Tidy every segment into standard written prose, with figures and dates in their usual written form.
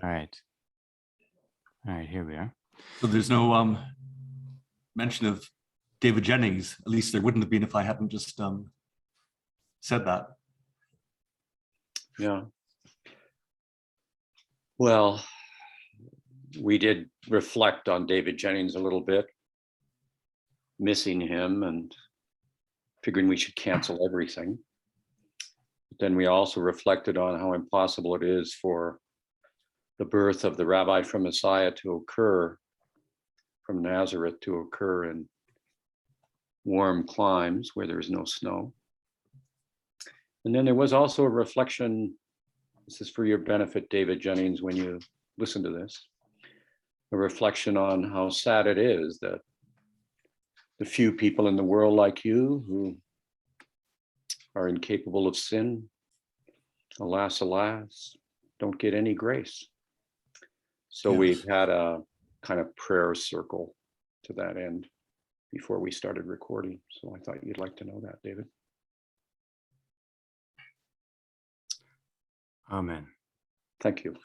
All right. All right, here we are. So there's no mention of David Jennings. At least there wouldn't have been if I hadn't just said that. Yeah. Well, we did reflect on David Jennings a little bit, missing him and figuring we should cancel everything. But then we also reflected on how impossible it is for the birth of the Rabbi from Messiah to occur, from Nazareth to occur in warm climes where there's no snow. And then there was also a reflection, this is for your benefit, David Jennings, when you listen to this, a reflection on how sad it is that the few people in the world like you who are incapable of sin, alas, alas, don't get any grace. So Yes. we've had a kind of prayer circle to that end before we started recording. So I thought you'd like to know that, David. Amen. Thank you.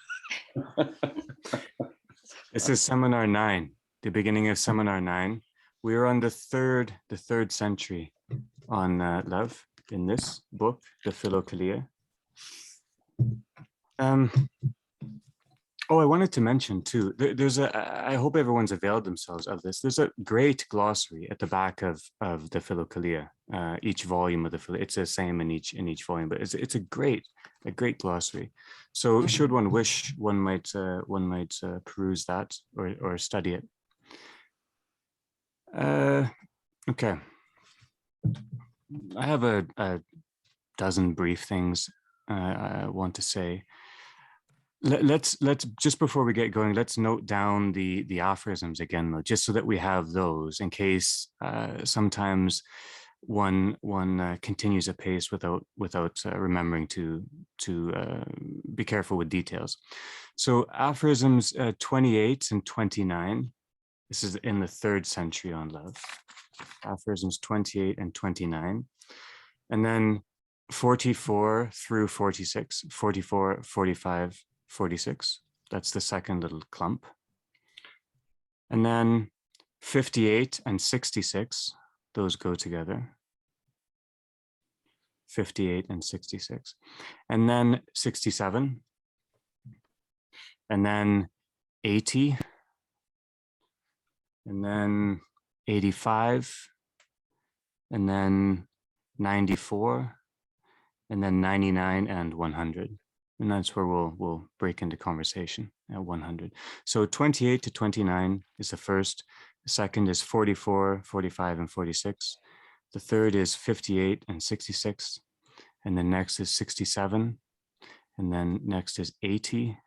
This is Seminar 9, the beginning of Seminar 9. We are on the third century on love in this book, the Philokalia. Oh, I wanted to mention too, I hope everyone's availed themselves of this. There's a great glossary at the back of the Philokalia, each volume of the Philokalia. It's the same in each volume, but it's a great glossary. So should one wish, one might peruse that or study it. Okay. I have a dozen brief things I want to say. Let's just before we get going, let's note down the aphorisms again, though, just so that we have those in case sometimes one continues a pace without remembering to be careful with details. So aphorisms 28 and 29. This is in the 3rd century on love. Aphorisms 28 and 29, and then 44 through 46, 44, 45. 46, that's the second little clump. And then 58 and 66, those go together. 58 and 66. And then 67. And then 80. And then 85. And then 94. And then 99 and 100. And that's where we'll break into conversation at 100. So 28 to 29 is the first. The second is 44, 45, and 46. The third is 58 and 66. And then next is 67. And then next is 80.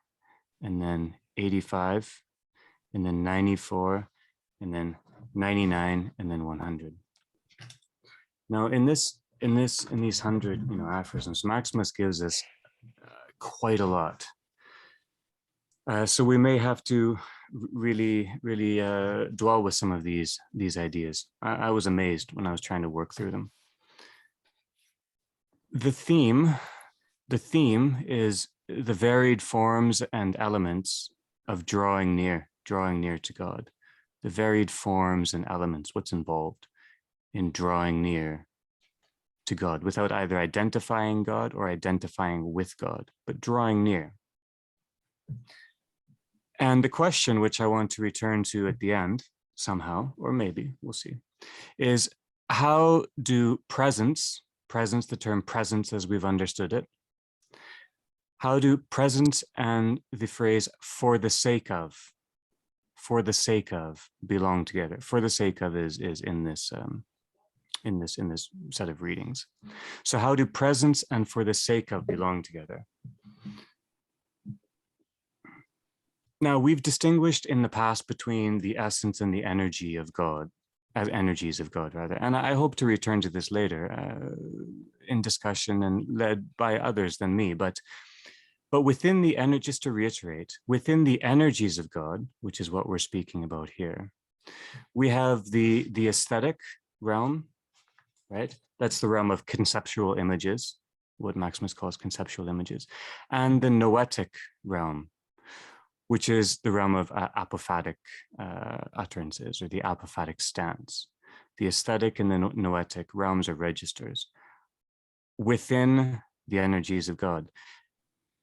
And then 85. And then 94. And then 99. And then 100. Now in these 100 aphorisms, Maximus gives us quite a lot. So we may have to really dwell with some of these ideas. I was amazed when I was trying to work through them. The theme is the varied forms and elements of drawing near to God. The varied forms and elements, what's involved in drawing near to God without either identifying God or identifying with God, but drawing near. And the question which I want to return to at the end somehow, or maybe we'll see, is how do presence, the term presence as we've understood it, how do presence and the phrase for the sake of belong together? For the sake of is in this in this set of readings. So how do presence and for the sake of belong together? Now, we've distinguished in the past between the essence and the energy of God, as energies of God, rather. And I hope to return to this later in discussion and led by others than me. But within the energy, just to reiterate, within the energies of God, which is what we're speaking about here, we have the aesthetic realm, right? That's the realm of conceptual images, what Maximus calls conceptual images, and the noetic realm, which is the realm of apophatic utterances or the apophatic stance. The aesthetic and the noetic realms are registers within the energies of God.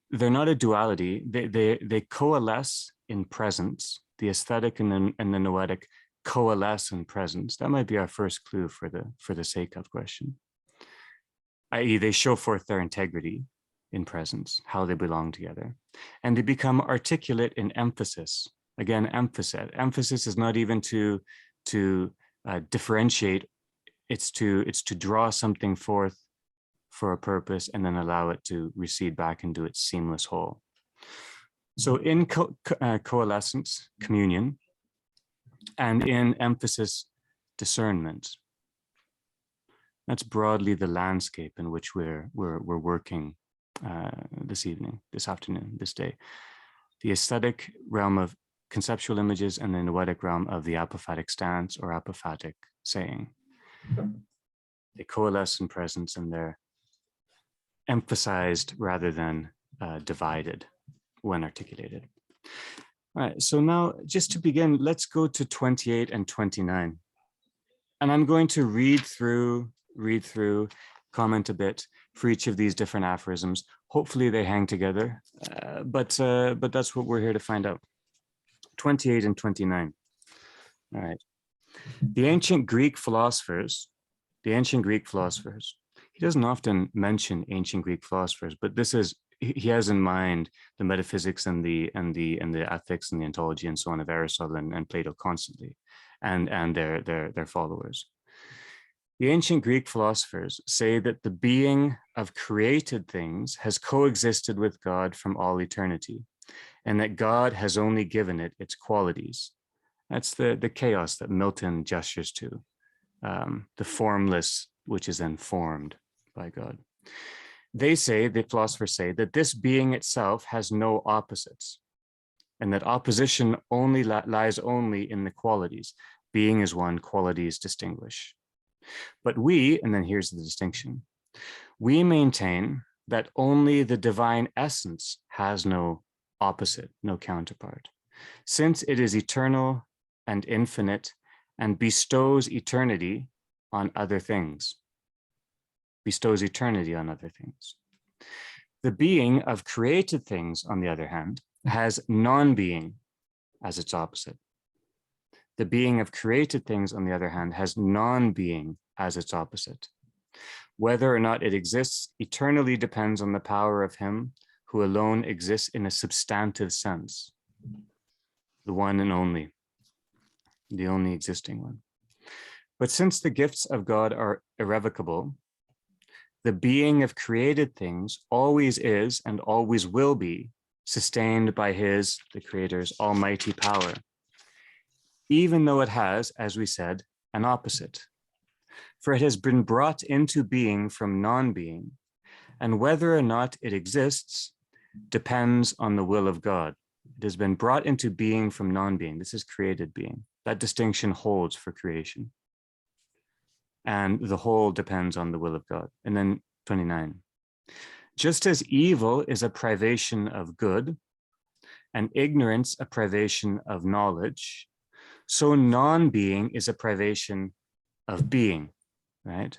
They're not a duality. They coalesce in presence. The aesthetic and the noetic coalesce in presence. That might be our first clue for the sake of question. I.e., they show forth their integrity in presence, how they belong together, and they become articulate in emphasis. Again, emphasis. Emphasis is not even to differentiate. It's to draw something forth for a purpose and then allow it to recede back into its seamless whole. So in coalescence, communion, and in emphasis, discernment. That's broadly the landscape in which we're working this evening, this afternoon, this day. The aesthetic realm of conceptual images and the noetic realm of the apophatic stance or apophatic saying. They coalesce in presence and they're emphasized rather than divided when articulated. All right, so now just to begin, let's go to 28 and 29. And I'm going to read through, comment a bit for each of these different aphorisms. Hopefully they hang together, but that's what we're here to find out. 28 and 29. All right. The ancient Greek philosophers, he doesn't often mention ancient Greek philosophers, but this is, he has in mind the metaphysics and the ethics and the ontology and so on of Aristotle and Plato constantly, and their followers. The ancient Greek philosophers say that the being of created things has coexisted with God from all eternity, and that God has only given it its qualities. That's the chaos that Milton gestures to, the formless, which is then formed by God. They say, the philosophers say, that this being itself has no opposites, and that opposition only lies only in the qualities. Being is one, qualities distinguish. But we, and then here's the distinction, we maintain that only the divine essence has no opposite, no counterpart, since it is eternal and infinite and bestows eternity on other things. Bestows eternity on other things. The being of created things, on the other hand, has non-being as its opposite. The being of created things, on the other hand, has non-being as its opposite. Whether or not it exists eternally depends on the power of him who alone exists in a substantive sense, the one and only, the only existing one. But since the gifts of God are irrevocable, the being of created things always is and always will be sustained by his, the Creator's, almighty power, even though it has, as we said, an opposite. For it has been brought into being from non-being, and whether or not it exists depends on the will of God. It has been brought into being from non-being. This is created being. That distinction holds for creation. And the whole depends on the will of God. And then 29. Just as evil is a privation of good, and ignorance a privation of knowledge, so non-being is a privation of being, right?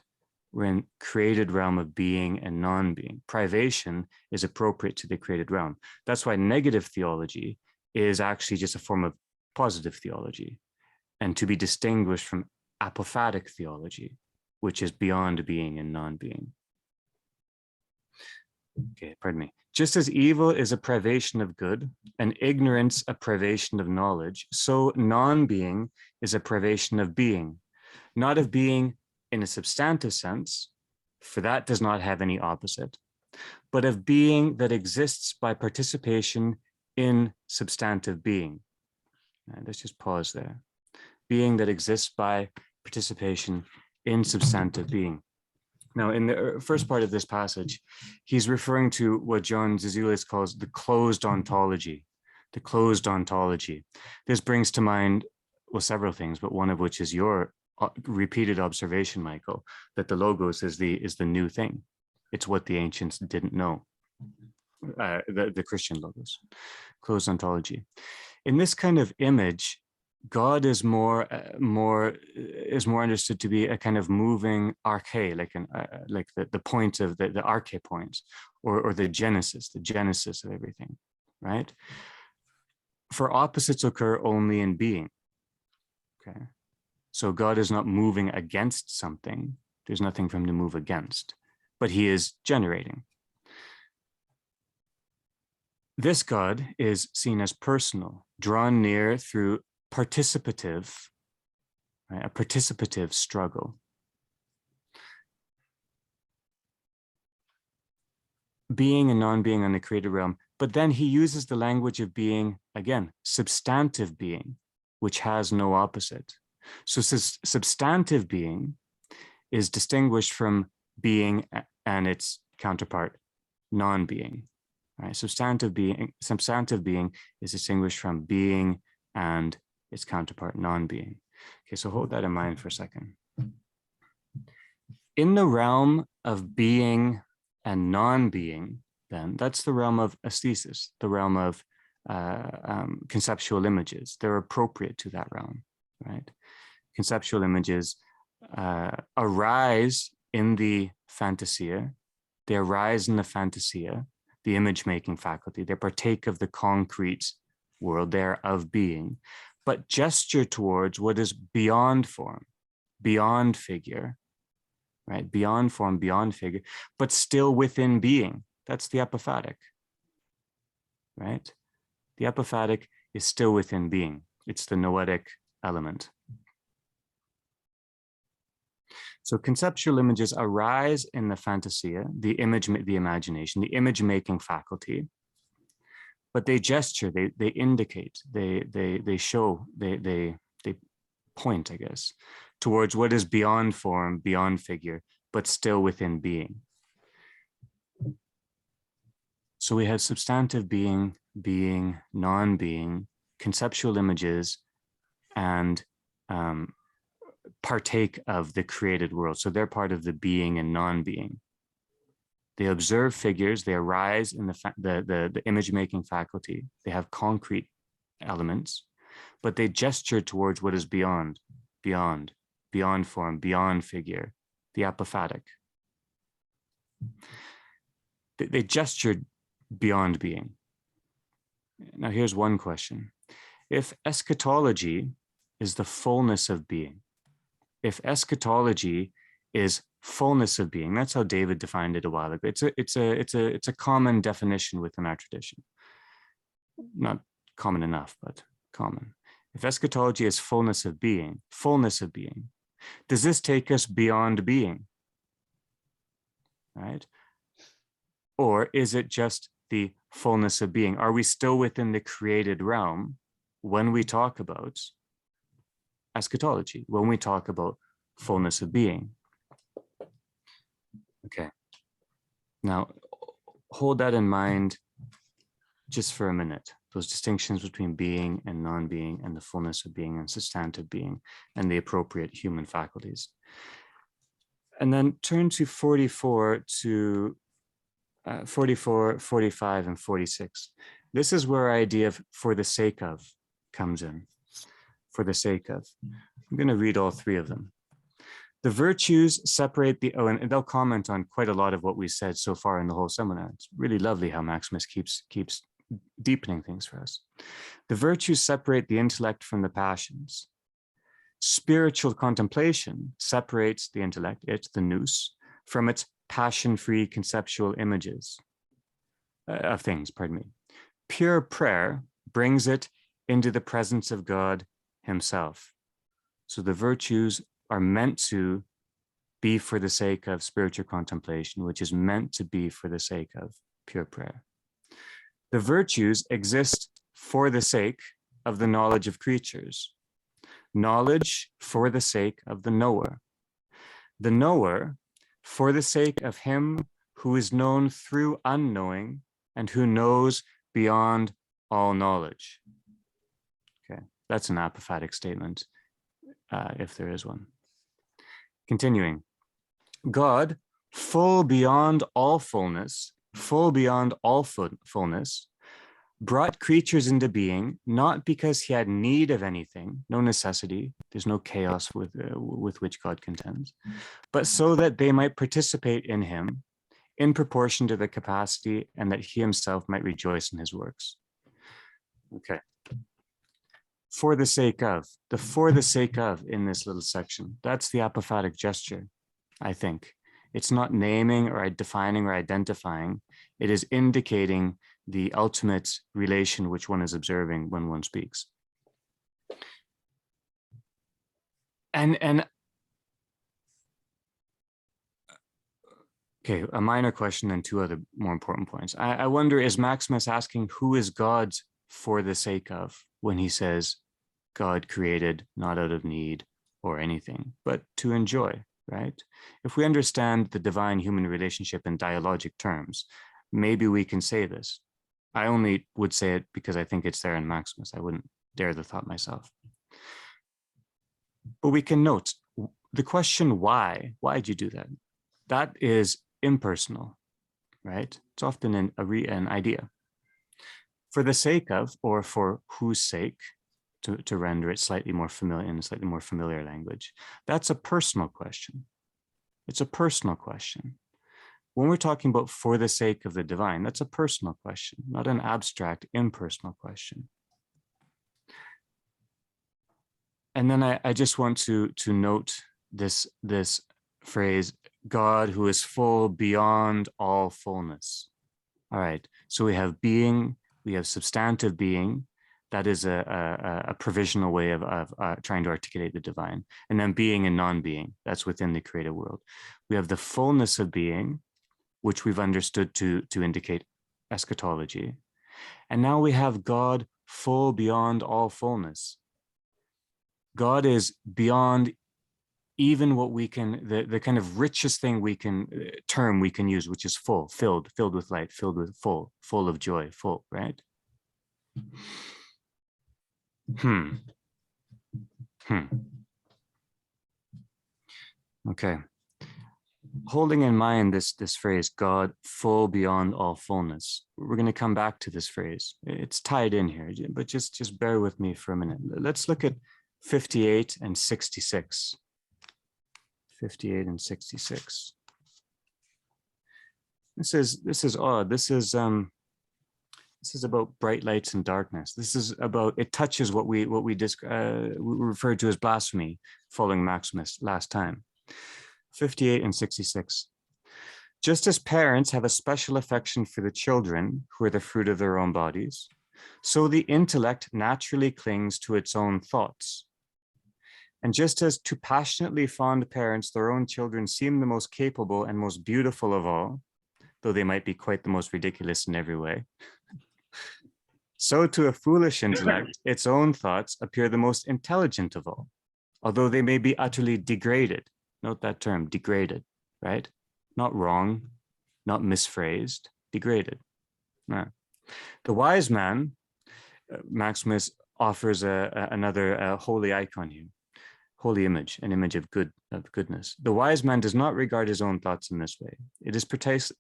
We're in created realm of being and non-being. Privation is appropriate to the created realm. That's why negative theology is actually just a form of positive theology, and to be distinguished from apophatic theology, which is beyond being and non-being. Okay, pardon me. Just as evil is a privation of good and ignorance a privation of knowledge, so non-being is a privation of being, not of being in a substantive sense, for that does not have any opposite, but of being that exists by participation in substantive being. Let's just pause there. Being that exists by participation in substantive being. Now, in the first part of this passage, he's referring to what John Zizioulas calls the closed ontology, the closed ontology. This brings to mind, well, several things, but one of which is your repeated observation, Michael, that the logos is the new thing. It's what the ancients didn't know. the Christian logos, closed ontology. In this kind of image, God is more understood to be a kind of moving arche, like the point of the arche point, or the genesis of everything, right? For opposites occur only in being. Okay, so God is not moving against something. There's nothing for him to move against, but he is generating. This God is seen as personal, drawn near through participative, right, a participative struggle. Being and non-being on the created realm, but then he uses the language of being, again, substantive being, which has no opposite. So substantive being is distinguished from being and its counterpart, non-being. Right? Substantive being is distinguished from being and its counterpart, non-being. Okay, so hold that in mind for a second. In the realm of being and non-being, then that's the realm of aesthesis, the realm of conceptual images. They're appropriate to that realm, right? Conceptual images arise in the fantasia. They arise in the fantasia, the image-making faculty. They partake of the concrete world. They're of being, but gesture towards what is beyond form, beyond figure, right? Beyond form, beyond figure, but still within being. That's the epiphatic, right? The epiphatic is still within being. It's the noetic element. So conceptual images arise in the fantasia, the imagination, the image-making faculty, but they gesture, they indicate, they show, they point, I guess, towards what is beyond form, beyond figure, but still within being. So we have substantive being, being, non-being, conceptual images, and partake of the created world. So they're part of the being and non-being. They observe figures, they arise in the image-making faculty. They have concrete elements, but they gesture towards what is beyond form, beyond figure, the apophatic. They gestured beyond being. Now here's one question. If eschatology is the fullness of being, if eschatology is fullness of being, that's how David defined it a while ago. It's a common definition within our tradition. Not common enough, but common. If eschatology is fullness of being, does this take us beyond being? Right? Or is it just the fullness of being? Are we still within the created realm when we talk about eschatology, when we talk about fullness of being? Okay. Now, hold that in mind just for a minute, those distinctions between being and non-being, and the fullness of being and substantive being, and the appropriate human faculties. And then turn to 44, 45, and 46. This is where our idea of for the sake of comes in. For the sake of. I'm going to read all three of them. The virtues separate the, and they'll comment on quite a lot of what we said so far in the whole seminar. It's really lovely how Maximus keeps deepening things for us. The virtues separate the intellect from the passions. Spiritual contemplation separates the intellect, it's the nous, from its passion-free conceptual images of things, pardon me. Pure prayer brings it into the presence of God himself. So the virtues are meant to be for the sake of spiritual contemplation, which is meant to be for the sake of pure prayer. The virtues exist for the sake of the knowledge of creatures. Knowledge for the sake of the knower. The knower for the sake of him who is known through unknowing and who knows beyond all knowledge. Okay, that's an apophatic statement, if there is one. Continuing, God, full beyond all fullness, full beyond all fullness, brought creatures into being, not because he had need of anything, no necessity, there's no chaos with which God contends, but so that they might participate in him in proportion to their capacity, and that he himself might rejoice in his works. Okay. For the sake of, the for the sake of in this little section, that's the apophatic gesture, I think. It's not naming or defining or identifying. It is indicating the ultimate relation which one is observing when one speaks. And okay, a minor question and two other more important points. I wonder, is Maximus asking who is God for the sake of when he says God created not out of need or anything, but to enjoy, right? If we understand the divine-human relationship in dialogic terms, maybe we can say this. I only would say it because I think it's there in Maximus. I wouldn't dare the thought myself. But we can note the question why. Why'd you do that? That is impersonal, right? It's often an idea. For the sake of, or for whose sake, to render it slightly more familiar in a slightly more familiar language, that's a personal question. It's a personal question. When we're talking about for the sake of the divine, that's a personal question, not an abstract, impersonal question. And then I just want to note this phrase, God who is full beyond all fullness. All right, so we have being, we have substantive being. That is a provisional way of trying to articulate the divine. And then being and non-being, that's within the created world. We have the fullness of being, which we've understood to indicate eschatology. And now we have God full beyond all fullness. God is beyond even what we can, the kind of richest thing we can, term we can use, which is full, filled with light, filled with full of joy, full, right? Okay. Holding in mind this phrase, God full beyond all fullness, we're going to come back to this phrase. It's tied in here, but just bear with me for a minute. Let's look at 58 and 66. 58 and 66. This is odd. This is about bright lights and darkness. This is about, it touches what we referred to as blasphemy following Maximus last time. 58 and 66. Just as parents have a special affection for the children who are the fruit of their own bodies, so the intellect naturally clings to its own thoughts. And just as to passionately fond parents, their own children seem the most capable and most beautiful of all, though they might be quite the most ridiculous in every way, so to a foolish intellect, its own thoughts appear the most intelligent of all, although they may be utterly degraded. Note that term, degraded, right? Not wrong, not misphrased, degraded. No. The wise man, Maximus offers another holy icon here, holy image, an image of goodness. The wise man does not regard his own thoughts in this way. It is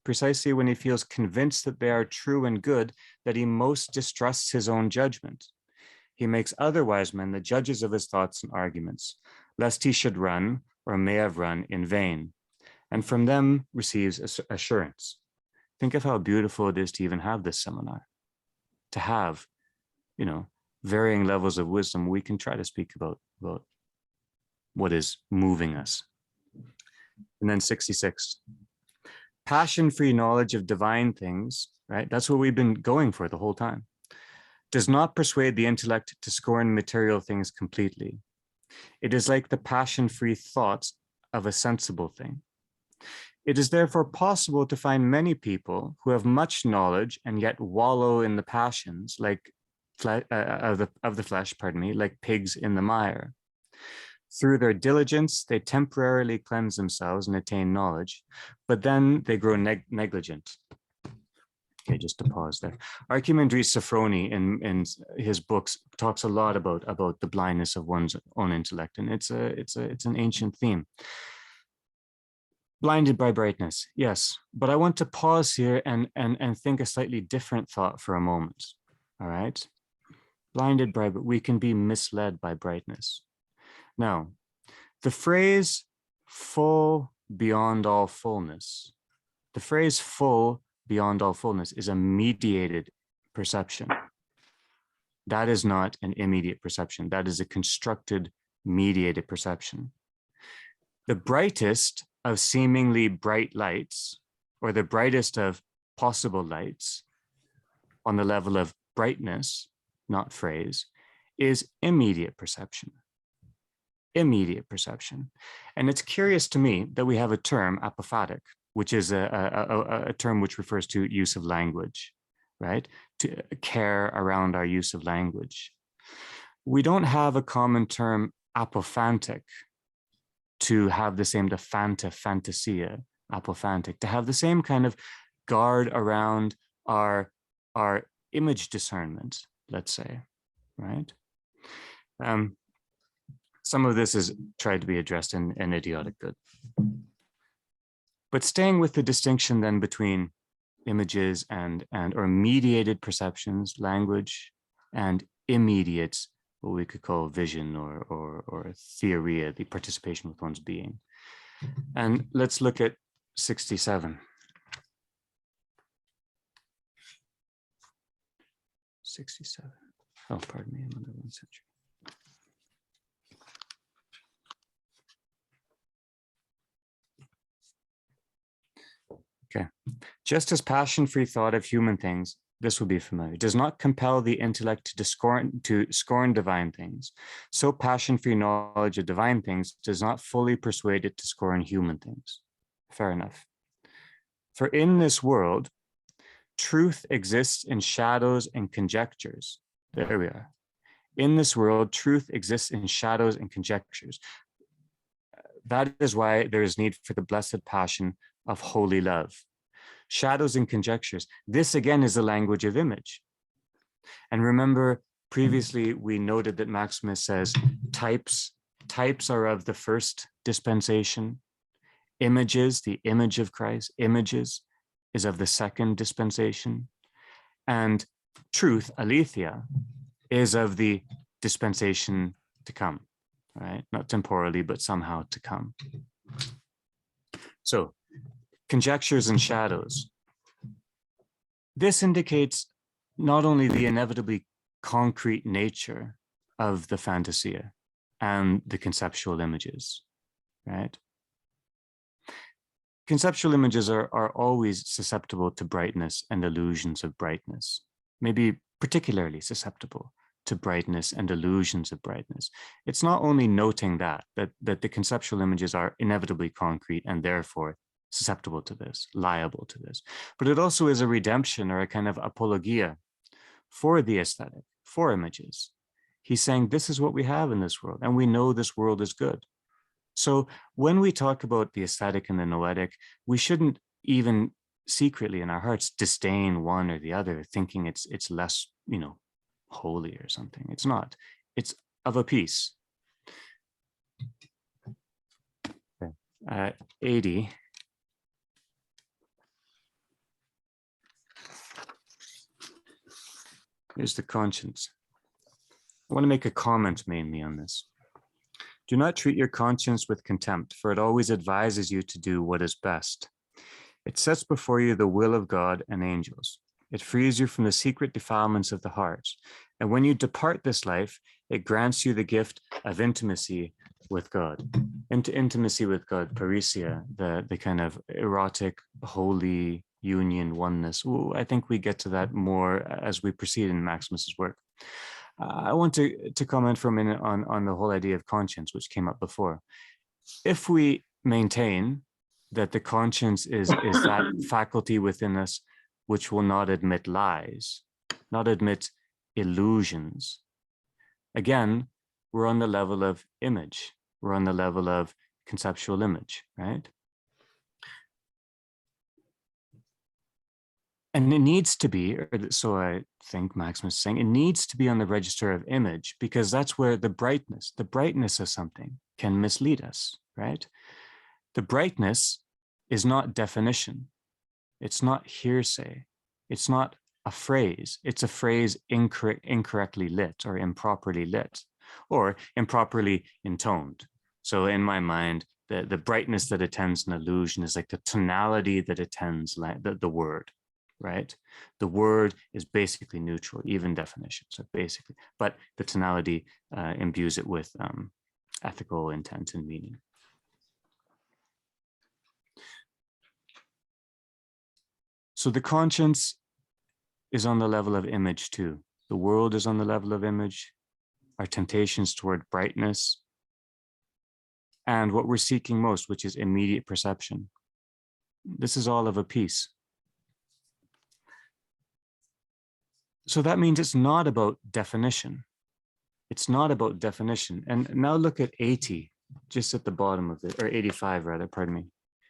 precisely when he feels convinced that they are true and good that he most distrusts his own judgment. He makes other wise men the judges of his thoughts and arguments, lest he should run or may have run in vain, and from them receives assurance. Think of how beautiful it is to even have this seminar, to have, varying levels of wisdom. We can try to speak about what is moving us. And then 66, passion-free knowledge of divine things, right? That's what we've been going for the whole time. Does not persuade the intellect to scorn material things completely. It is like the passion-free thoughts of a sensible thing. It is therefore possible to find many people who have much knowledge and yet wallow in the passions, like of the flesh, like pigs in the mire. Through their diligence, they temporarily cleanse themselves and attain knowledge, but then they grow negligent. Okay, just to pause there. Archimandrite Sophrony in his books talks a lot about the blindness of one's own intellect, and it's an ancient theme. Blinded by brightness, yes. But I want to pause here and think a slightly different thought for a moment. All right. Blinded by, but we can be misled by brightness. Now, the phrase full beyond all fullness, the phrase full beyond all fullness is a mediated perception. That is not an immediate perception. That is a constructed, mediated perception. The brightest of seemingly bright lights, or the brightest of possible lights on the level of brightness, not phrase, is immediate perception. Immediate perception. And it's curious to me that we have a term, apophatic, which is a term which refers to use of language, right? To care around our use of language. We don't have a common term, apophantic, to have the same, fantasia, apophantic, to have the same kind of guard around our image discernment, let's say, right? Some of this is tried to be addressed in idiotic good. But staying with the distinction then between images or mediated perceptions, language, and immediate, what we could call vision or theoria, the participation with one's being. And let's look at 67. 67. Oh, pardon me, I'm under 1 century. Okay. Just as passion-free thought of human things, this will be familiar, does not compel the intellect to scorn divine things, so passion-free knowledge of divine things does not fully persuade it to scorn human things. Fair enough. For in this world, truth exists in shadows and conjectures. There we are. In this world, truth exists in shadows and conjectures. That is why there is need for the blessed passion of holy love. Shadows and conjectures. This again is the language of image. And remember, previously we noted that Maximus says types are of the first dispensation. Images, the image of Christ, images is of the second dispensation. And truth, aletheia, is of the dispensation to come, right? Not temporally, but somehow to come. So, conjectures and shadows. This indicates not only the inevitably concrete nature of the fantasia and the conceptual images, right? Conceptual images are always susceptible to brightness and illusions of brightness, maybe particularly susceptible to brightness and illusions of brightness. It's not only noting that the conceptual images are inevitably concrete and therefore susceptible to this, liable to this, but it also is a redemption or a kind of apologia for the aesthetic, for images. He's saying this is what we have in this world, and we know this world is good. So when we talk about the aesthetic and the noetic, we shouldn't even secretly in our hearts disdain one or the other, thinking it's less, holy or something. It's not. It's of a piece. Okay. 80. Here's the conscience. I want to make a comment mainly on this. Do not treat your conscience with contempt, for it always advises you to do what is best. It sets before you the will of God and angels. It frees you from the secret defilements of the heart. And when you depart this life, it grants you the gift of intimacy with God. Into intimacy with God, parisia, the kind of erotic, holy union, oneness. Ooh, I think we get to that more as we proceed in Maximus's work. I want to comment for a minute on the whole idea of conscience, which came up before. If we maintain that the conscience is that faculty within us which will not admit lies, not admit illusions, again, we're on the level of image. We're on the level of conceptual image, right? And it needs to be, or so I think Maximus is saying, it needs to be on the register of image, because that's where the brightness of something can mislead us, right? The brightness is not definition. It's not hearsay. It's not a phrase. It's a phrase incorrectly lit or improperly lit or improperly intoned. So in my mind, the brightness that attends an illusion is like the tonality that attends the word, right? The word is basically neutral, even definition. So basically, but the tonality imbues it with ethical intent and meaning. So the conscience is on the level of image too. The world is on the level of image, our temptations toward brightness, and what we're seeking most, which is immediate perception. This is all of a piece. So that means it's not about definition. It's not about definition. And now look at 80, just at the bottom of it, or 85 rather, pardon me,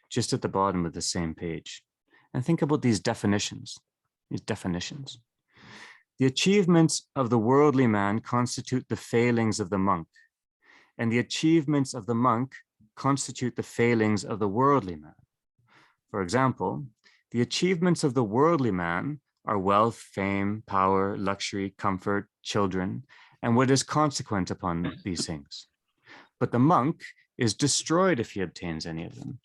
just at the bottom of the same page. And think about these definitions, The achievements of the worldly man constitute the failings of the monk, and the achievements of the monk constitute the failings of the worldly man. For example, the achievements of the worldly man are wealth, fame, power, luxury, comfort, children, and what is consequent upon these things. But the monk is destroyed if he obtains any of them.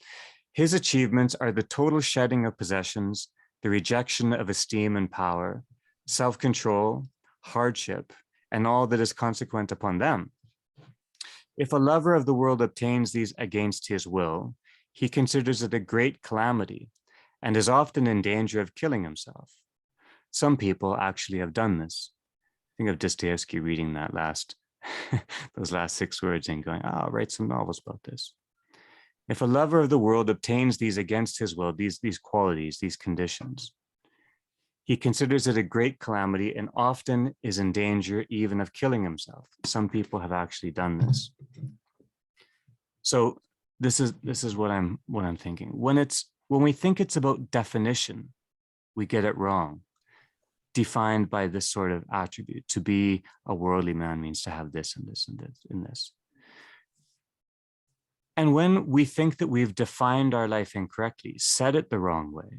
His achievements are the total shedding of possessions, the rejection of esteem and power, self-control, hardship, and all that is consequent upon them. If a lover of the world obtains these against his will, he considers it a great calamity and is often in danger of killing himself. Some people actually have done this. Think of Dostoevsky reading that those last 6 words and going, I'll write some novels about this. If a lover of the world obtains these against his will, these qualities, these conditions, he considers it a great calamity and often is in danger even of killing himself. Some people have actually done this. So this is what I'm thinking. When we think it's about definition, we get it wrong. Defined by this sort of attribute. To be a worldly man means to have this and this and this and this. And when we think that we've defined our life incorrectly, said it the wrong way,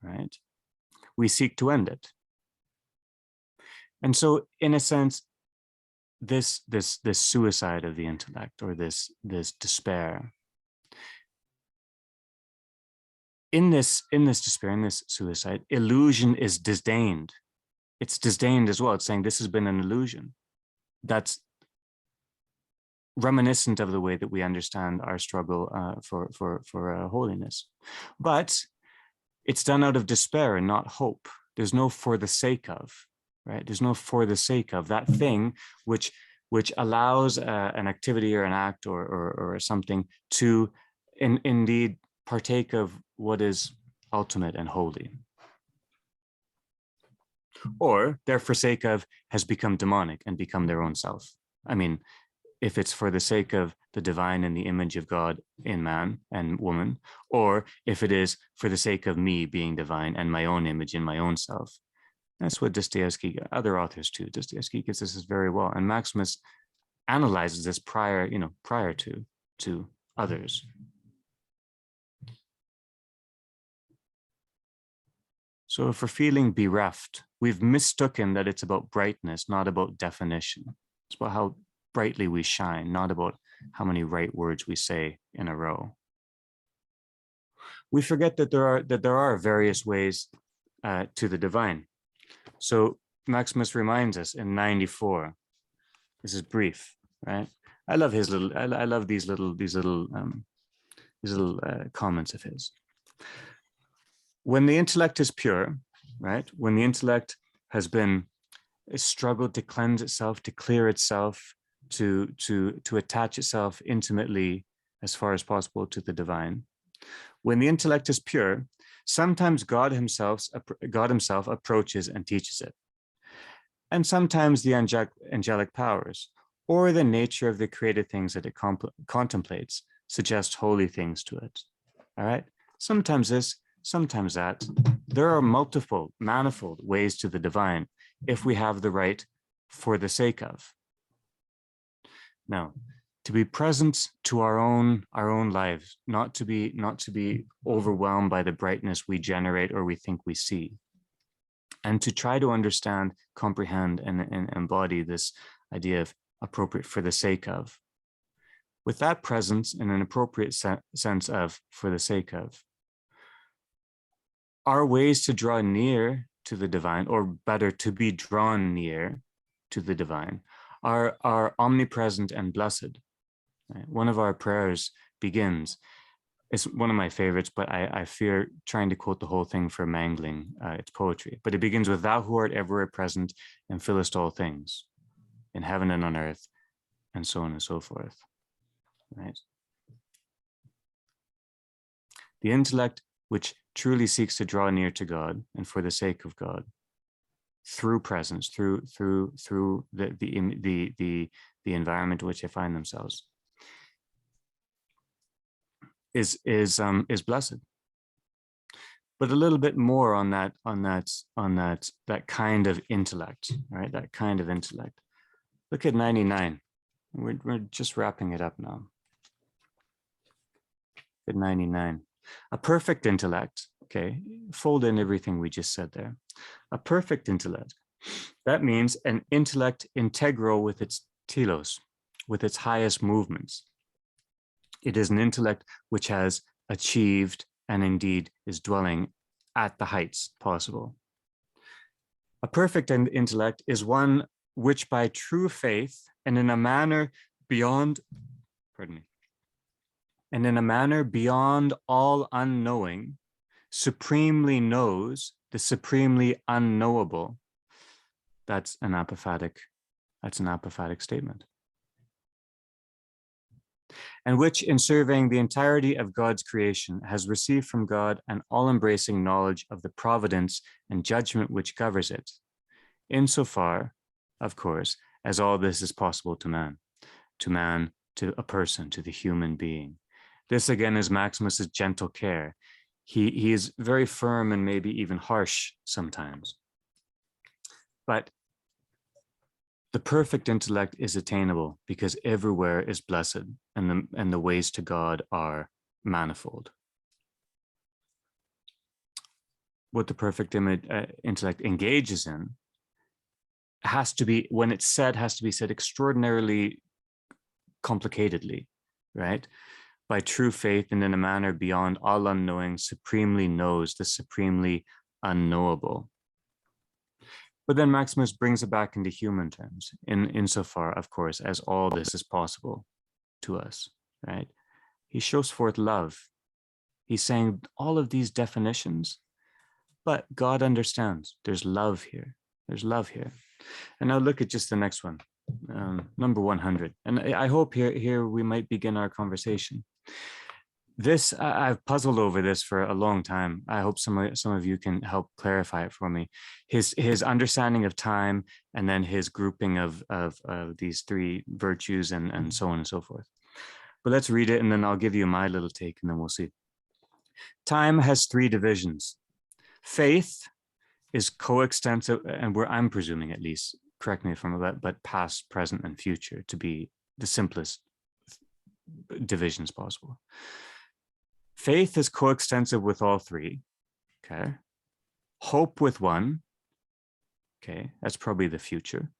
right? We seek to end it. And so, in a sense, this suicide of the intellect, or this despair, in this despair, in this suicide, illusion is disdained. It's disdained as well. It's saying this has been an illusion. That's reminiscent of the way that we understand our struggle for holiness. But it's done out of despair and not hope. There's no for the sake of, right? There's no for the sake of that thing which allows an activity or an act or something to indeed partake of what is ultimate and holy. Or their forsake of has become demonic and become their own self. I mean, if it's for the sake of the divine and the image of God in man and woman, or if it is for the sake of me being divine and my own image in my own self. That's what Dostoevsky, other authors too, Dostoevsky gets this very well. And Maximus analyzes this prior to others. So if we're feeling bereft, we've mistaken that it's about brightness, not about definition. It's about how brightly we shine, not about how many right words we say in a row. We forget that there are various ways to the divine. So Maximus reminds us in 94. This is brief, right? I love his little. I love these little comments of his. When the intellect is pure, right? When the intellect has been struggled to cleanse itself, to clear itself, to attach itself intimately as far as possible to the divine. When the intellect is pure, sometimes God himself approaches and teaches it. And sometimes the angelic powers or the nature of the created things that it contemplates suggest holy things to it. All right? Sometimes this, sometimes that. There are manifold ways to the divine if we have the right for the sake of. Now, to be present to our own lives, not to be overwhelmed by the brightness we generate or we think we see, and to try to understand, comprehend, and embody this idea of appropriate for the sake of, with that presence in an appropriate sense of for the sake of. Our ways to draw near to the divine, or better, to be drawn near to the divine, are omnipresent and blessed. Right? One of our prayers begins, it's one of my favorites, but I fear trying to quote the whole thing for mangling its poetry. But it begins with, "Thou who art everywhere present and fillest all things, in heaven and on earth," and so on and so forth. Right? The intellect which truly seeks to draw near to God and for the sake of God, through presence, through the environment in which they find themselves, is blessed. But a little bit more on that kind of intellect, right? That kind of intellect. Look at 99. We're just wrapping it up now. At 99. A perfect intellect, okay, fold in everything we just said there. A perfect intellect, that means an intellect integral with its telos, with its highest movements. It is an intellect which has achieved and indeed is dwelling at the heights possible. A perfect intellect is one which by true faith and in a manner beyond, and in a manner beyond all unknowing, supremely knows the supremely unknowable. That's an apophatic statement. And which, in surveying the entirety of God's creation, has received from God an all-embracing knowledge of the providence and judgment which covers it, insofar, of course, as all this is possible to man, to a person, to the human being. This again is Maximus's gentle care. He is very firm and maybe even harsh sometimes. But the perfect intellect is attainable because everywhere is blessed and the ways to God are manifold. What the perfect intellect engages in has to be, when it's said, has to be said extraordinarily complicatedly, right? By true faith and in a manner beyond all unknowing, supremely knows the supremely unknowable. But then Maximus brings it back into human terms, insofar, of course, as all this is possible to us, right? He shows forth love. He's saying all of these definitions, but God understands. There's love here. There's love here. And now look at just the next one, number 100. And I hope here we might begin our conversation. This, I've puzzled over this for a long time. I hope some of you can help clarify it for me. His understanding of time, and then his grouping of these three virtues and so on and so forth. But let's read it, and then I'll give you my little take, and then we'll see. Time has three divisions. Faith is coextensive, and I'm presuming at least, correct me if I'm about, but past, present, and future to be the simplest divisions possible. Faith is coextensive with all three, okay? Hope with one, okay, that's probably the future.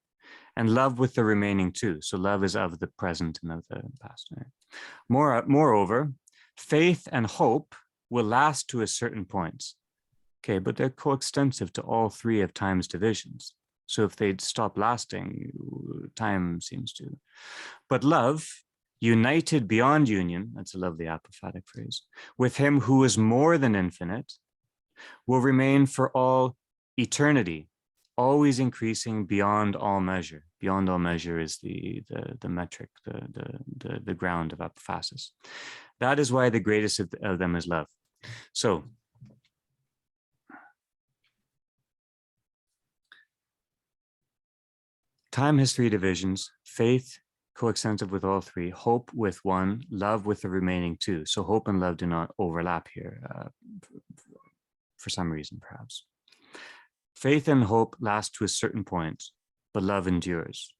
And love with the remaining two. So love is of the present and of the past. Right? Moreover, faith and hope will last to a certain point, okay, but they're coextensive to all three of time's divisions. So if they'd stop lasting, time seems to. But love, united beyond union, that's a lovely apophatic phrase, with him who is more than infinite, will remain for all eternity, always increasing beyond all measure. Beyond all measure is the metric, the ground of apophasis. That is why the greatest of them is love. So, time has three divisions: faith, coextensive with all three, hope with one, love with the remaining two. So hope and love do not overlap here for some reason, perhaps. Faith and hope last to a certain point, but love endures.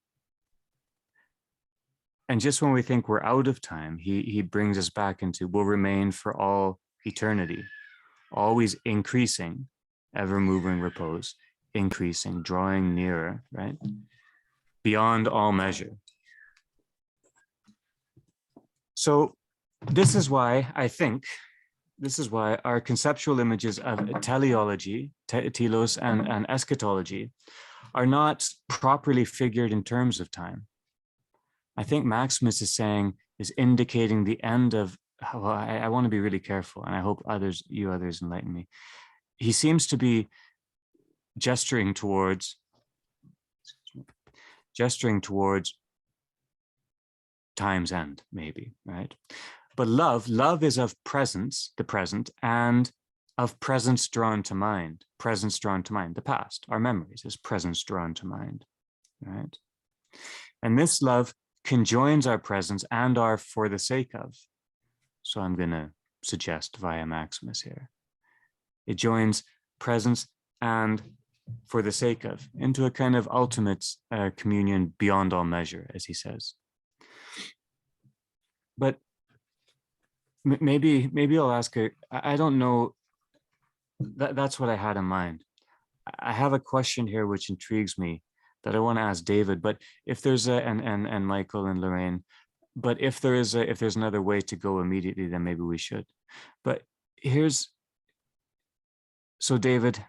And just when we think we're out of time, he brings us back into will remain for all eternity, always increasing, ever moving repose, increasing, drawing nearer, right? Beyond all measure. So this is why I think, this is why our conceptual images of teleology, telos, and eschatology are not properly figured in terms of time. I think Maximus is saying, is indicating the end of, well, I want to be really careful, and I hope you others enlighten me. He seems to be gesturing towards time's end, maybe, right? But love is of presence, the present, and of presence drawn to mind, the past, our memories is presence drawn to mind, right? And this love conjoins our presence and our for the sake of. So I'm going to suggest via Maximus here. It joins presence and for the sake of into a kind of ultimate communion beyond all measure, as he says. But maybe I'll ask her, I don't know, that's what I had in mind. I have a question here which intrigues me that I want to ask David, but if there's and Michael and Lorraine, but if there's another way to go immediately, then maybe we should. But so David,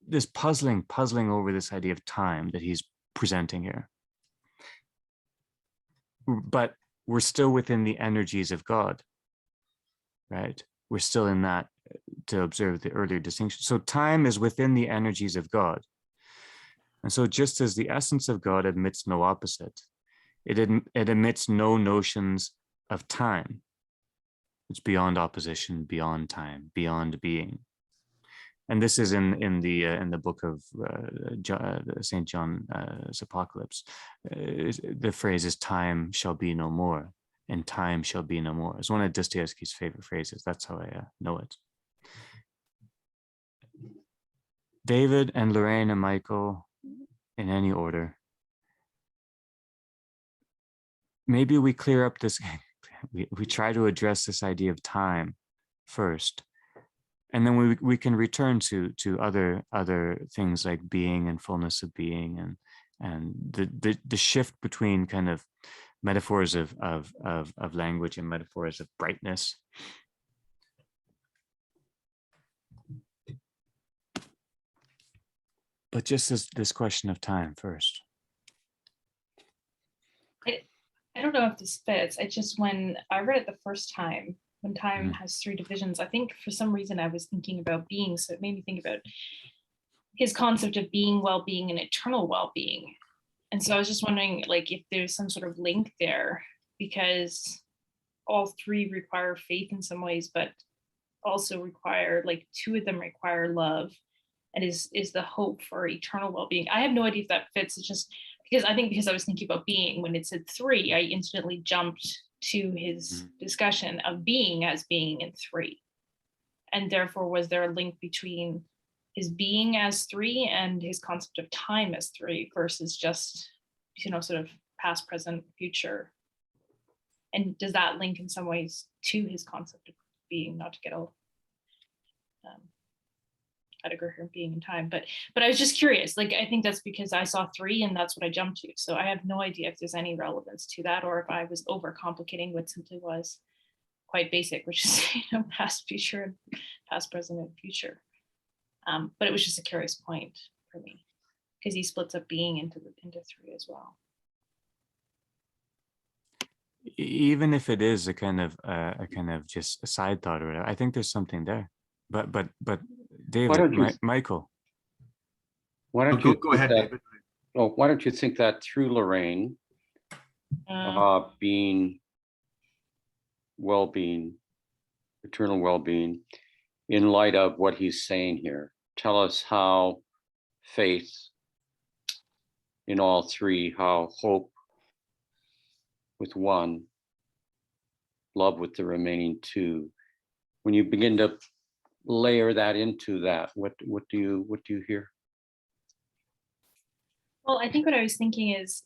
this puzzling over this idea of time that he's presenting here. But we're still within the energies of God, right? We're still in that, to observe the earlier distinction. So time is within the energies of God. And so just as the essence of God admits no opposite, it admits no notions of time. It's beyond opposition, beyond time, beyond being. And this is in the book of St. John's Apocalypse. The phrase is "time shall be no more," and "time shall be no more." It's one of Dostoevsky's favorite phrases. That's how I know it. David and Lorraine and Michael, in any order. Maybe we clear up this. We try to address this idea of time first. And then we can return to other things like being and fullness of being and the shift between kind of metaphors of language and metaphors of brightness. But just this question of time first. I don't know if this fits. I just, when I read it the first time, when time has three divisions, I think for some reason I was thinking about being, so it made me think about his concept of being, well-being, and eternal well-being. And so I was just wondering, like, if there's some sort of link there, because all three require faith in some ways, but also require, like, two of them require love, and is the hope for eternal well-being. I have no idea if that fits. It's just because I was thinking about being, when it said three, I instantly jumped to his discussion of being as being in three. And therefore, was there a link between his being as three and his concept of time as three versus just, sort of past, present, future? And does that link in some ways to his concept of being, not to get all Heidegger here, being in time, but I was just curious. Like, I think that's because I saw three and that's what I jumped to. So I have no idea if there's any relevance to that, or if I was overcomplicating what simply was quite basic, which is past, future, past, present, and future. But it was just a curious point for me, because he splits up being into three as well. Even if it is a kind of just a side thought or whatever, I think there's something there. But David, Michael. Why don't Go you go ahead, David. Oh, why don't you think that through, Lorraine? Being, well-being, eternal well-being, in light of what he's saying here. Tell us how faith in all three, how hope with one, love with the remaining two. When you begin to layer that into that, what do you hear? Well, I think what I was thinking is,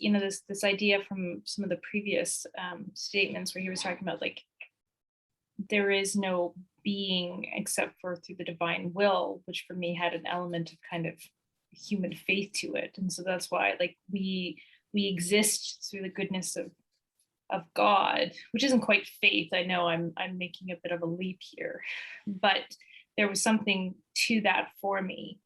this idea from some of the previous statements where he was talking about like there is no being except for through the divine will, which for me had an element of kind of human faith to it. And so that's why like we exist through the goodness of God, which isn't quite faith. I know I'm making a bit of a leap here, but there was something to that for me.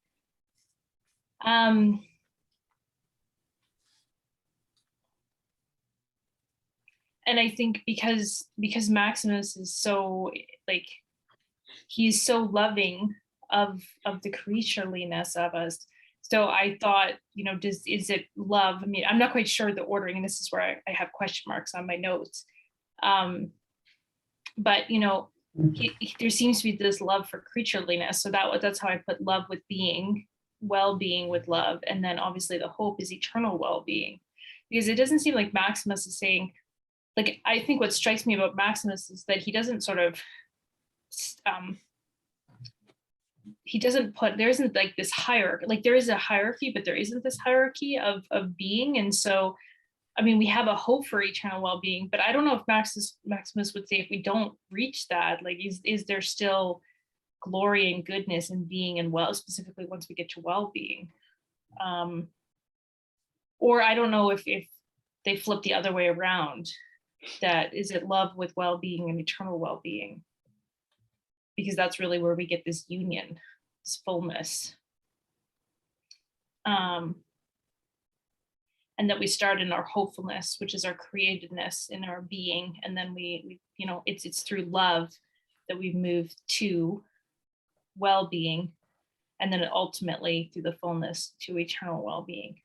And I think because Maximus is so like he's so loving of the creatureliness of us. So I thought, is it love? I mean, I'm not quite sure the ordering, and this is where I have question marks on my notes. But there seems to be this love for creatureliness. So that's how I put love with being, well-being with love, and then obviously the hope is eternal well-being, because it doesn't seem like Maximus is saying, like, I think what strikes me about Maximus is that he doesn't sort of there isn't like this hierarchy, like there is a hierarchy, but there isn't this hierarchy of being. And so, I mean, we have a hope for eternal well-being, but I don't know if Maximus would say if we don't reach that, like, is there still glory and goodness and being and specifically once we get to well-being? Or I don't know if they flip the other way around, that is it love with well-being and eternal well-being? Because that's really where we get this union, this fullness. And that we start in our hopefulness, which is our createdness in our being. And then we it's through love that we move to well-being. And then ultimately through the fullness to eternal well-being.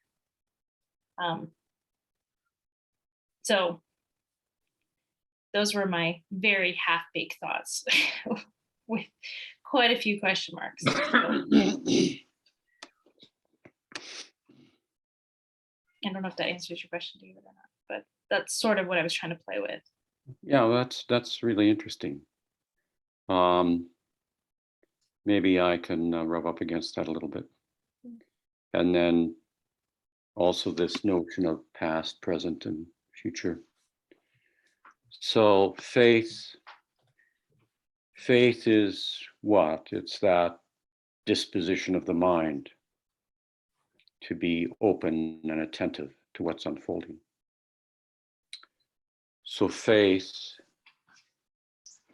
So those were my very half-baked thoughts with quite a few question marks. I don't know if that answers your question, David, or not, but that's sort of what I was trying to play with. Yeah, that's really interesting. Maybe I can rub up against that a little bit. And then also this notion of past, present, and future. So faith is what? It's that disposition of the mind to be open and attentive to what's unfolding. So faith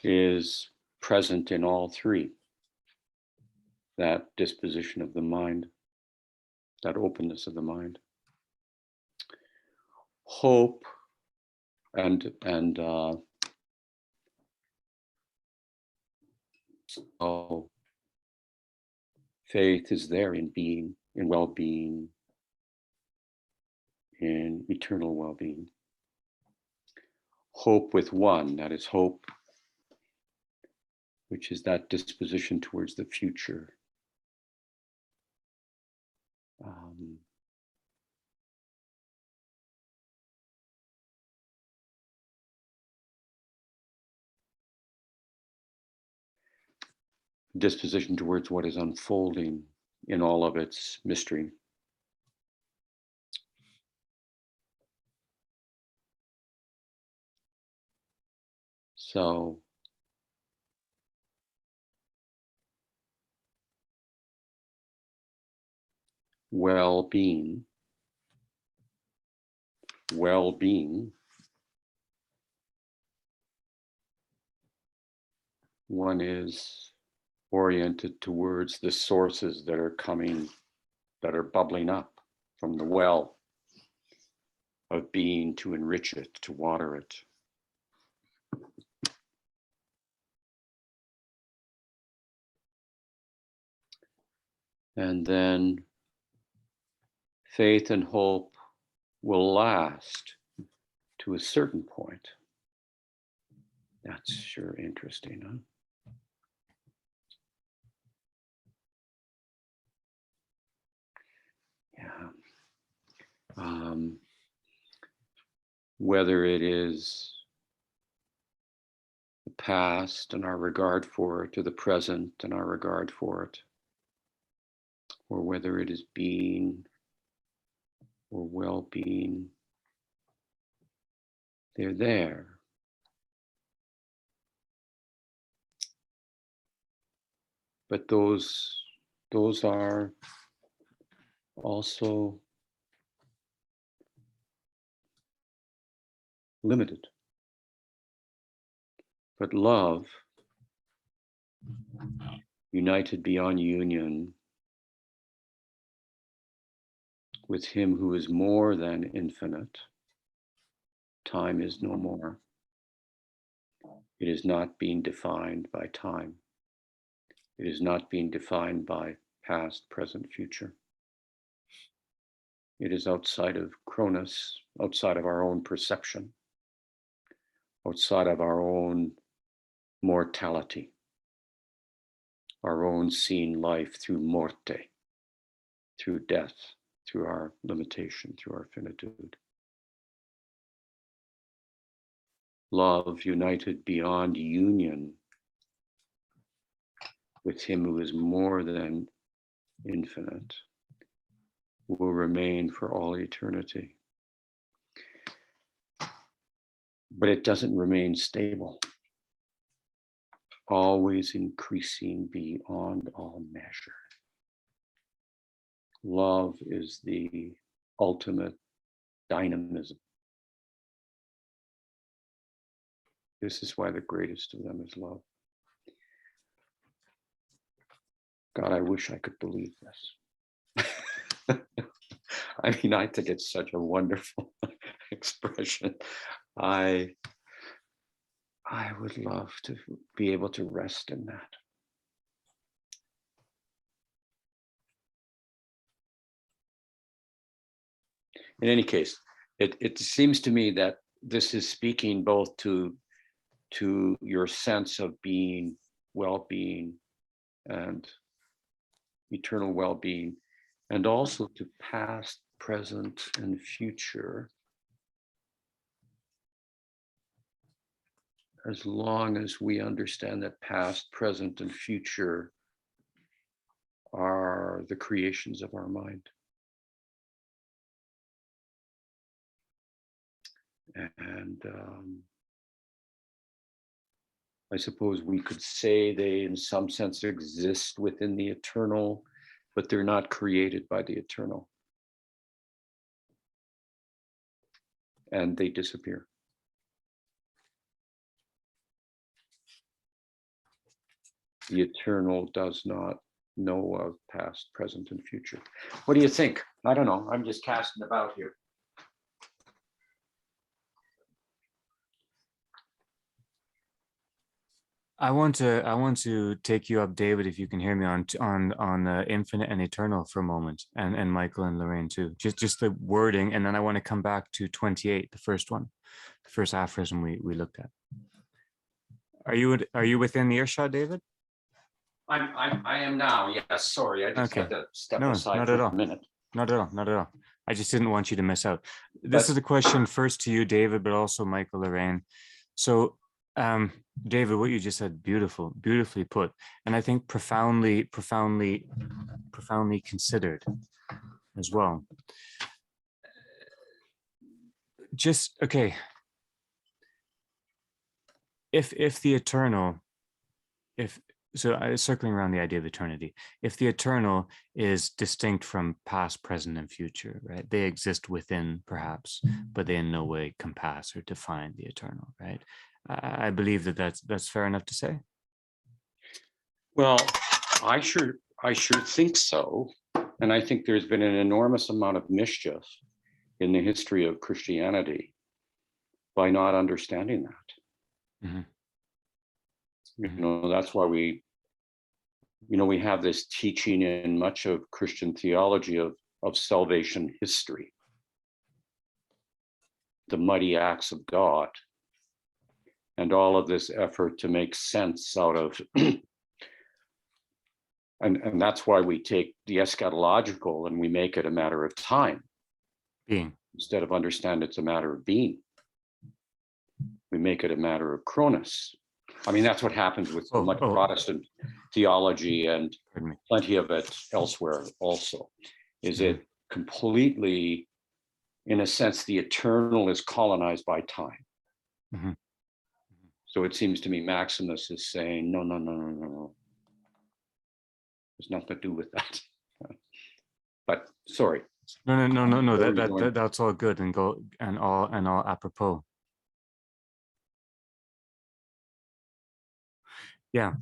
is present in all three. That disposition of the mind, that openness of the mind. Hope and so faith is there in being, in well-being, in eternal well-being. Hope with one, that is hope, which is that disposition towards the future. Disposition towards what is unfolding in all of its mystery. So well-being, one is oriented towards the sources that are coming, that are bubbling up from the well of being, to enrich it, to water it. And then faith and hope will last to a certain point. That's sure interesting, huh? Yeah. Whether it is the past and our regard for it, or the present and our regard for it, or whether it is being or well-being, they're there. But those are also limited. But love, united beyond union with him who is more than infinite, time is no more. It is not being defined by time. It is not being defined by past, present, future. It is outside of Cronus, outside of our own perception, outside of our own mortality, our own seeing life through morte, through death, through our limitation, through our finitude. Love united beyond union with him who is more than infinite will remain for all eternity. But it doesn't remain stable, always increasing beyond all measure. Love is the ultimate dynamism. This is why the greatest of them is love. God, I wish I could believe this. I mean, I think it's such a wonderful expression. I would love to be able to rest in that. In any case, it seems to me that this is speaking both to your sense of being, well-being, and eternal well-being, and also to past, present, and future, as long as we understand that past, present, and future are the creations of our mind. And I suppose we could say they, in some sense, exist within the eternal, but they're not created by the eternal. And they disappear. The eternal does not know of past, present, and future. What do you think? I don't know. I'm just casting about here. I want to take you up, David, if you can hear me, on infinite and eternal for a moment, and Michael and Lorraine too. Just the wording, and then I want to come back to 28, the first one, the first aphorism we looked at. Are you within the earshot, David? I am now. Yes. Sorry, I just had to step aside not for at all. a minute. Not at all. Not at all. I just didn't want you to miss out. This is a question first to you, David, but also Michael, Lorraine. So, David, what you just said, beautifully put, and I think profoundly considered as well. Just okay. If the eternal, circling around the idea of eternity, if the eternal is distinct from past, present, and future, right? They exist within, perhaps, but they in no way compass or define the eternal, right? I believe that's fair enough to say. Well, I sure think so, and I think there's been an enormous amount of mischief in the history of Christianity by not understanding that. Mm-hmm. You know, that's why we have this teaching in much of Christian theology of salvation history, the mighty acts of God, and all of this effort to make sense out of, and that's why we take the eschatological and we make it a matter of time. Being. Instead of understand it's a matter of being. We make it a matter of Cronus. I mean, that's what happens with much Protestant theology, and plenty of it elsewhere also, is it completely in a sense, the eternal is colonized by time. Mhm. So it seems to me Maximus is saying, no, no, no, no, no, no. There's nothing to do with that. But sorry. No. Where are we going? That's all good and all apropos. Yeah.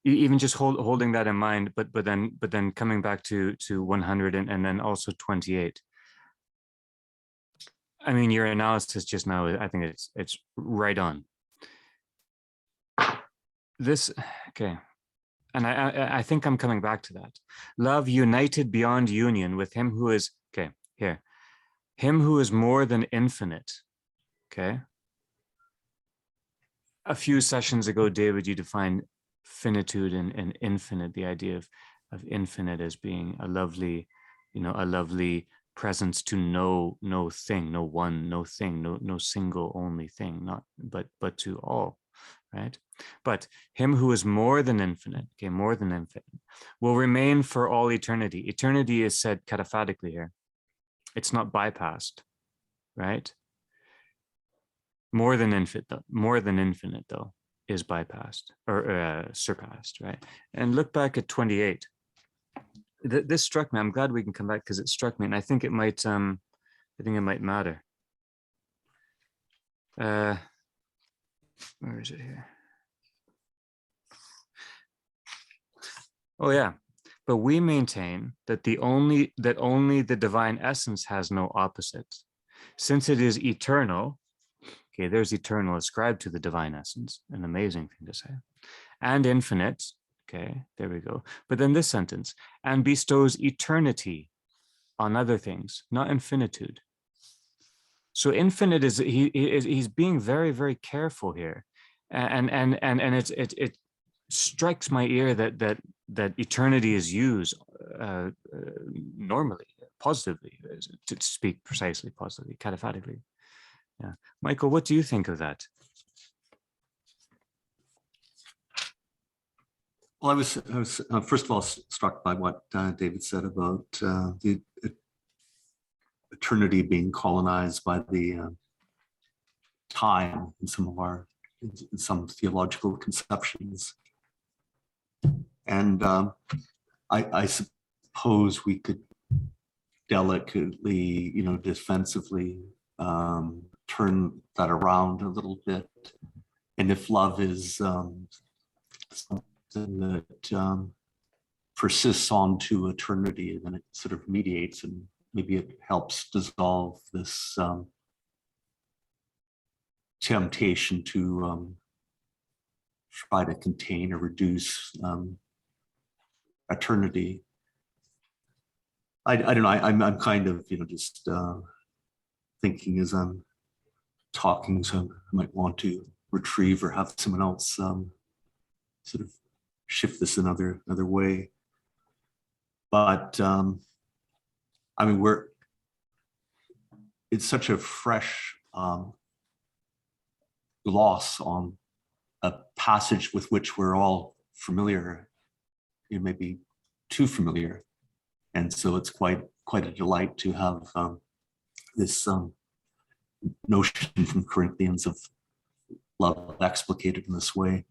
Even just holding that in mind, but then coming back to 100 and then also 28. I mean, your analysis just now, I think it's right on. This, okay. And I think I'm coming back to that. Love united beyond union with him who is, okay, here. Him who is more than infinite, okay? A few sessions ago, David, you defined finitude and infinite, the idea of infinite as being a lovely, a lovely presence to no thing, no one, no thing, no single only thing, not but to all, right? But him who is more than infinite, okay, more than infinite, will remain for all eternity. Eternity is said cataphatically here. It's not bypassed, right? More than infinite though is bypassed or surpassed, right? And look back at 28. This struck me. I'm glad we can come back because it struck me, and I think it might matter. Where is it here? Oh yeah, but we maintain that only the divine essence has no opposite, since it is eternal. Okay, there's eternal ascribed to the divine essence, an amazing thing to say, and infinite. Okay, there we go. But then this sentence, and bestows eternity on other things, not infinitude. So infinite is he's being very, very careful here, and it strikes my ear that eternity is used normally, positively, to speak precisely, positively, cataphatically. Yeah, Michael, what do you think of that? Well, I was first of all struck by what David said about the eternity being colonized by the time in some theological conceptions, and I suppose we could delicately, defensively turn that around a little bit, and if love is something that persists on to eternity, then it sort of mediates and maybe it helps dissolve this temptation to try to contain or reduce eternity. I don't know. I'm kind of just thinking as I'm talking, so I might want to retrieve or have someone else sort of shift this another way. But I mean, it's such a fresh gloss on a passage with which we're all familiar, maybe too familiar. And so it's quite a delight to have this notion from Corinthians of love explicated in this way.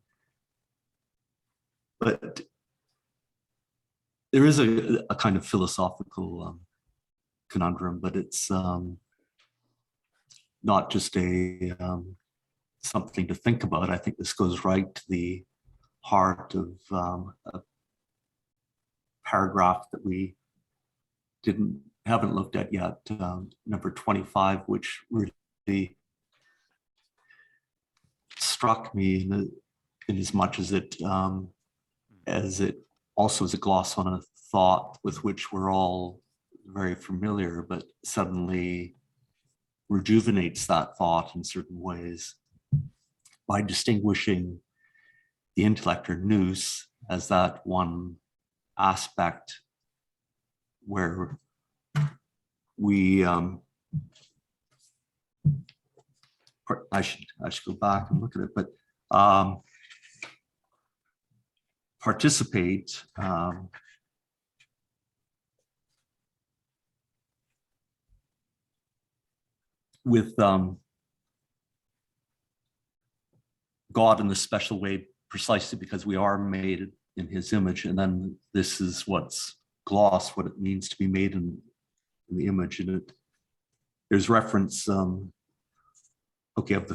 But there is a kind of philosophical conundrum, but it's not just a something to think about. I think this goes right to the heart of a paragraph that we haven't looked at yet, number 25, which really struck me in as much as it also is a gloss on a thought with which we're all very familiar, but suddenly rejuvenates that thought in certain ways by distinguishing the intellect or nous as that one aspect where we I should go back and look at it, but participate with God in this special way, precisely because we are made in his image. And then this is what's gloss, what it means to be made in the image. And there's reference, okay, of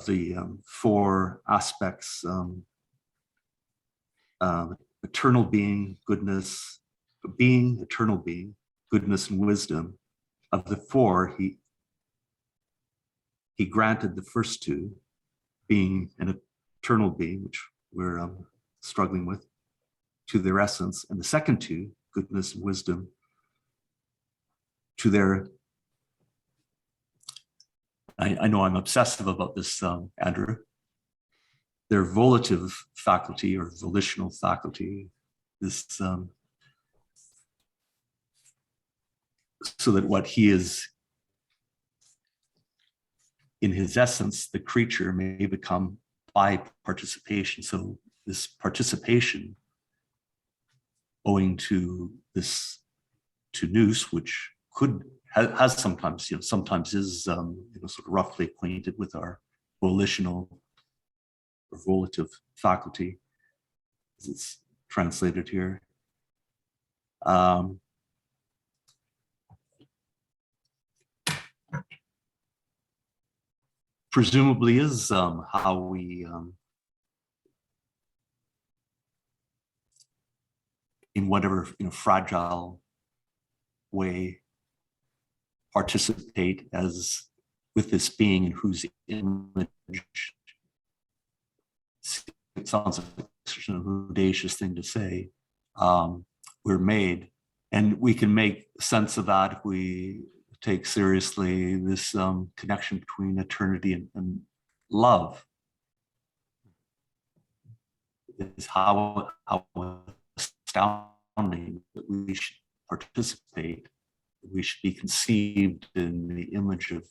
the four aspects, eternal being, goodness, being, eternal being, goodness, and wisdom. Of the four, he granted the first two, being an eternal being, which we're struggling with, to their essence, and the second two, goodness and wisdom, to their, I know I'm obsessive about this, Andrew, their volitive faculty or volitional faculty, this, so that what he is in his essence, the creature may become by participation. So this participation, owing to this, to nous, which has sometimes, sometimes is, sort of roughly acquainted with our volitional or volitive faculty, as it's translated here. Presumably is how we, in whatever fragile way, participate as with this being in whose image, it sounds like such an audacious thing to say, we're made. And we can make sense of that if we take seriously this connection between eternity and love. Is how astounding that we should participate. We should be conceived in the image of,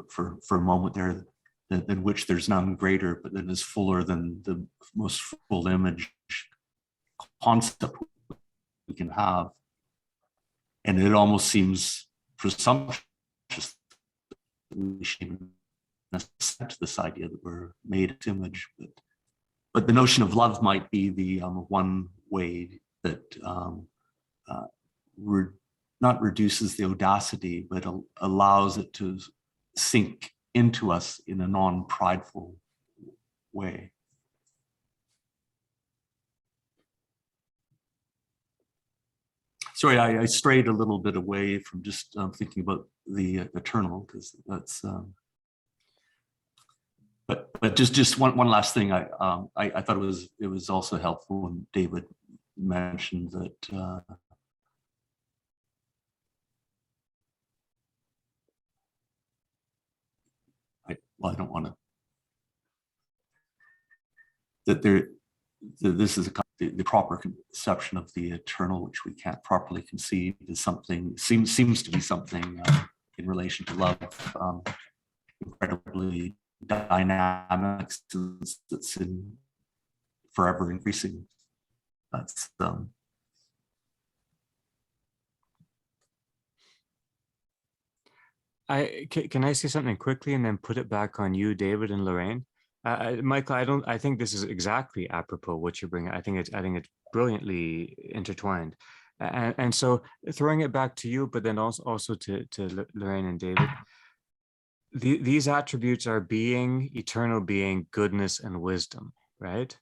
for a moment there, in which there's none greater, but that is fuller than the most full image concept we can have. And it almost seems presumptuous that we should accept this idea that we're made in image. But the notion of love might be the one way that not reduces the audacity, but allows it to sink into us in a non-prideful way. Sorry, I strayed a little bit away from just thinking about the eternal, because that's. But just one last thing, I thought it was also helpful when David mentioned that. I don't want to. This is the proper conception of the eternal, which we can't properly conceive, is something seems to be something in relation to love, incredibly dynamic, that's in forever increasing. That's Can I say something quickly and then put it back on you, David and Lorraine? Michael, I think this is exactly apropos what you bring. I think it's brilliantly intertwined, and so throwing it back to you, but then also to Lorraine and David. These attributes are being, eternal being, goodness, and wisdom, right?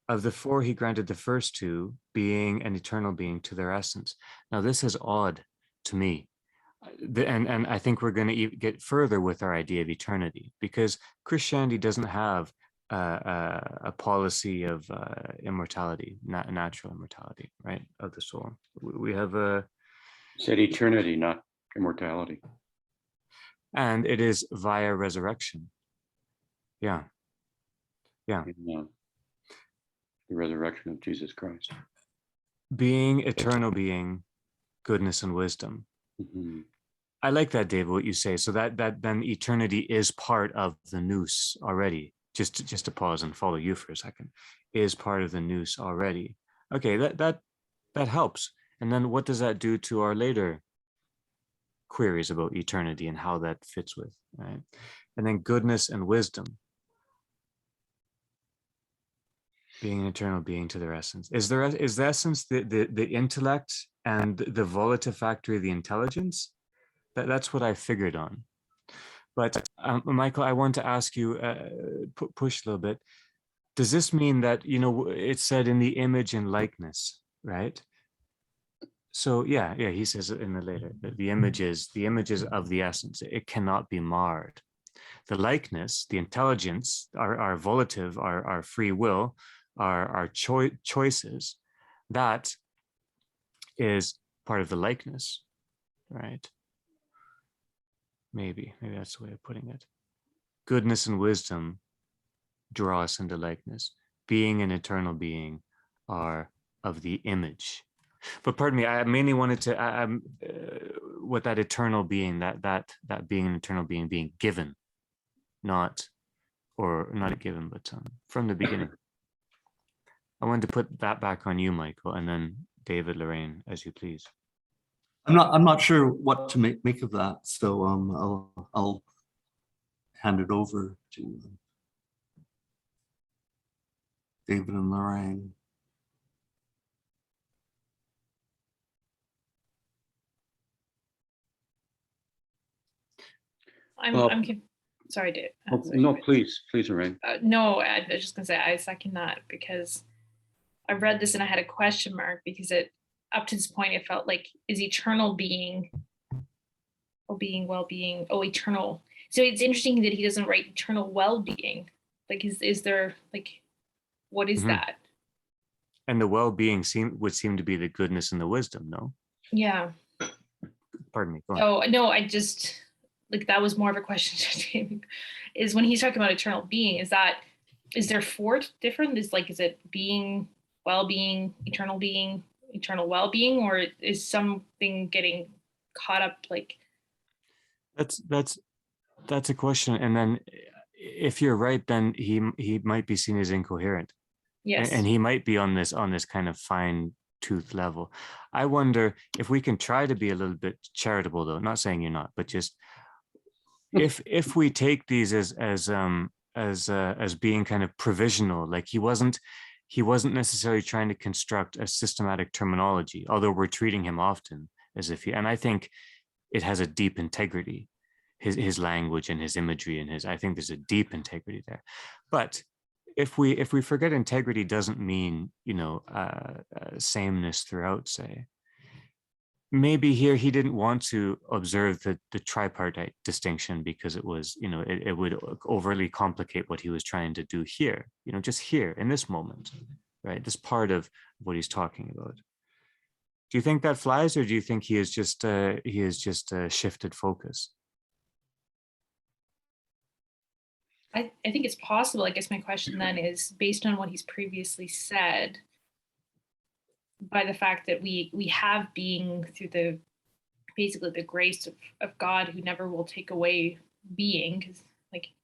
Of the four, he granted the first two, being and eternal being, to their essence. Now, this is odd to me. And I think we're going to get further with our idea of eternity, because Christianity doesn't have a policy of immortality, not natural immortality, right, of the soul. We have a... Said eternity, not immortality. And it is via resurrection. Yeah. In, the resurrection of Jesus Christ. Being, eternal being, goodness and wisdom. Mm-hmm. I like that, David, what you say. So that then eternity is part of the nous already. Just to pause and follow you for a second, is part of the nous already. Okay, that helps. And then what does that do to our later queries about eternity and how that fits with, right? And then goodness and wisdom, being an eternal being to their essence. Is the essence the intellect and the volative factory of the intelligence? That's what I figured on. But Michael, I want to ask you, push a little bit. Does this mean that, you know, it said in the image and likeness, right? So yeah, he says it in the later, the images of the essence, it cannot be marred. The likeness, the intelligence, our volative, our free will, our choices, that is part of the likeness, right? Maybe that's the way of putting it. Goodness and wisdom draw us into likeness. Being an eternal being are of the image. But pardon me, I mainly wanted to, what that eternal being, that being an eternal being given, not a given, but from the beginning. I wanted to put that back on you, Michael, and then David, Lorraine, as you please. I'm not sure what to make of that, so I'll hand it over to David and Lorraine. Sorry, Dave. No, please, Lorraine. No, I was just gonna say I second that, because I read this and I had a question mark, because it, up to this point, it felt like, is eternal being, well-being, eternal. So it's interesting that he doesn't write eternal well-being. Like, is there, like, what is that? And the well-being would seem to be the goodness and the wisdom, no? Yeah. Pardon me. Go on. Oh no, I just, like, that was more of a question to David, is when he's talking about eternal being, is there four different? Is it being, well-being, eternal well-being, or is something getting caught up? Like, that's a question. And then if you're right, then he might be seen as incoherent. yes. And he might be on this kind of fine tooth level. I wonder if we can try to be a little bit charitable, though, not saying you're not, but just if we take these as being kind of provisional, like he wasn't necessarily trying to construct a systematic terminology, although we're treating him often as if and I think it has a deep integrity, his language and his imagery and I think there's a deep integrity there. But if we forget integrity doesn't mean, sameness throughout, say, maybe here he didn't want to observe the tripartite distinction because it was, it would overly complicate what he was trying to do here, just here in this moment, right? This part of what he's talking about. Do you think that flies, or do you think he is just shifted focus? I think it's possible. I guess my question then is, based on what he's previously said, by the fact that we have being through basically the grace of God, who never will take away being, because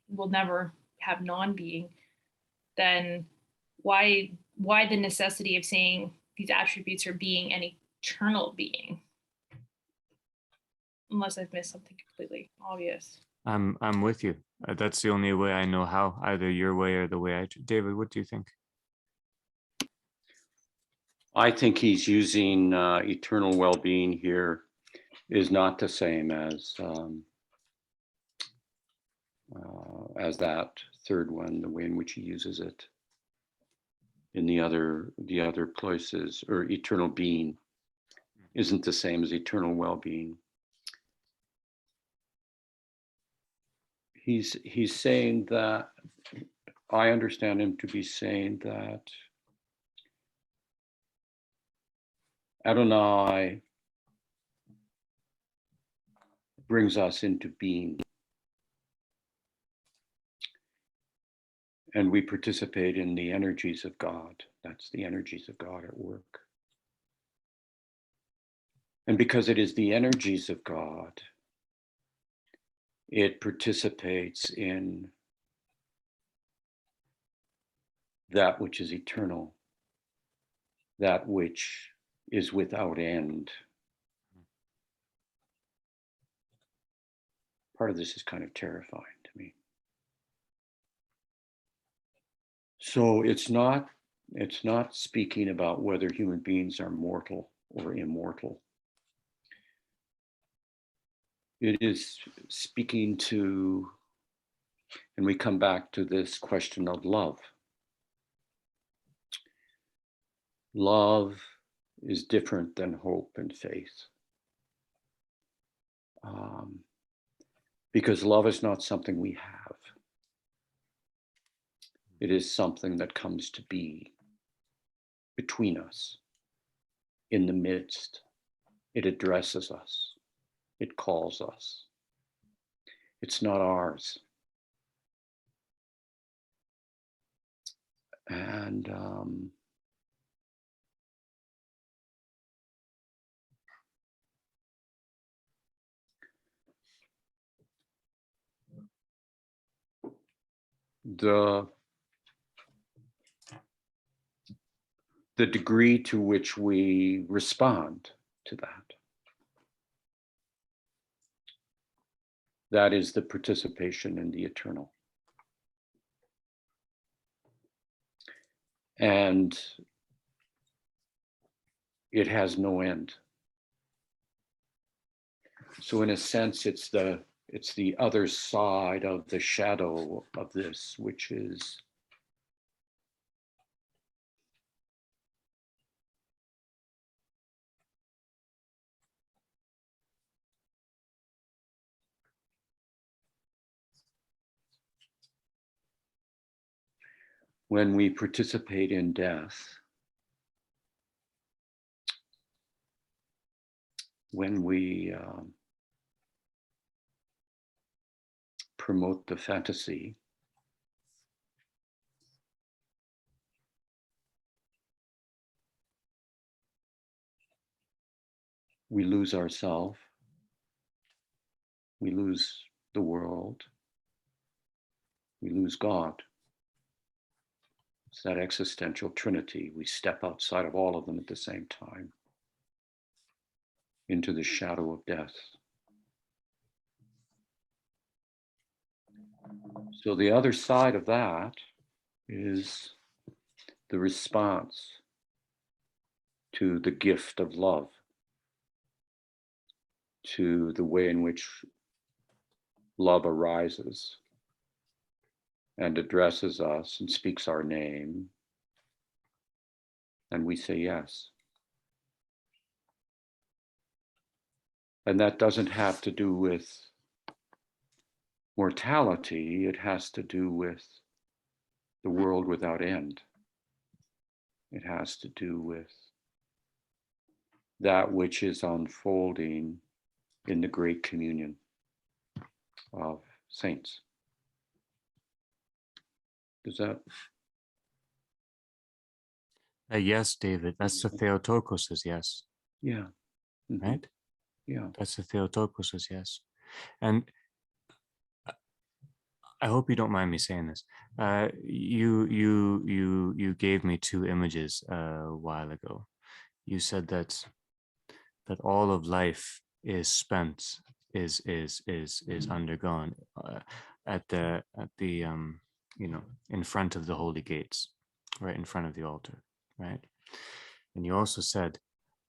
we'll never have non-being, then why the necessity of saying these attributes are being an eternal being? Unless I've missed something completely obvious. I'm with you. That's the only way I know how, either your way or the way David, what do you think? I think he's using eternal well-being here is not the same as that third one, the way in which he uses it in the other places, or eternal being isn't the same as eternal well-being. He's saying that, I understand him to be saying that Adonai brings us into being, and we participate in the energies of God. That's the energies of God at work. And because it is the energies of God, it participates in that which is eternal, that which is without end. Part of this is kind of terrifying to me. So it's not speaking about whether human beings are mortal or immortal. It is speaking to, and we come back to this question of love. Love is different than hope and faith. Because love is not something we have. It is something that comes to be between us, in the midst. It addresses us. It calls us. It's not ours. And the degree to which we respond to that is the participation in the eternal. And it has no end. So in a sense, it's the other side of the shadow of this, which is when we participate in death, when we promote the fantasy, we lose ourselves, we lose the world, we lose God. It's that existential trinity. We step outside of all of them at the same time into the shadow of death. So the other side of that is the response to the gift of love, to the way in which love arises and addresses us and speaks our name, and we say yes. And that doesn't have to do with mortality, it has to do with the world without end. It has to do with that which is unfolding in the great communion of saints. Does that? Yes, David, that's the Theotokos is yes. Yeah. Mm-hmm. Right? Yeah. That's the Theotokos is yes. And I hope you don't mind me saying this. You gave me two images a while ago. You said that all of life is spent, is undergone at the in front of the holy gates, right in front of the altar, right? And you also said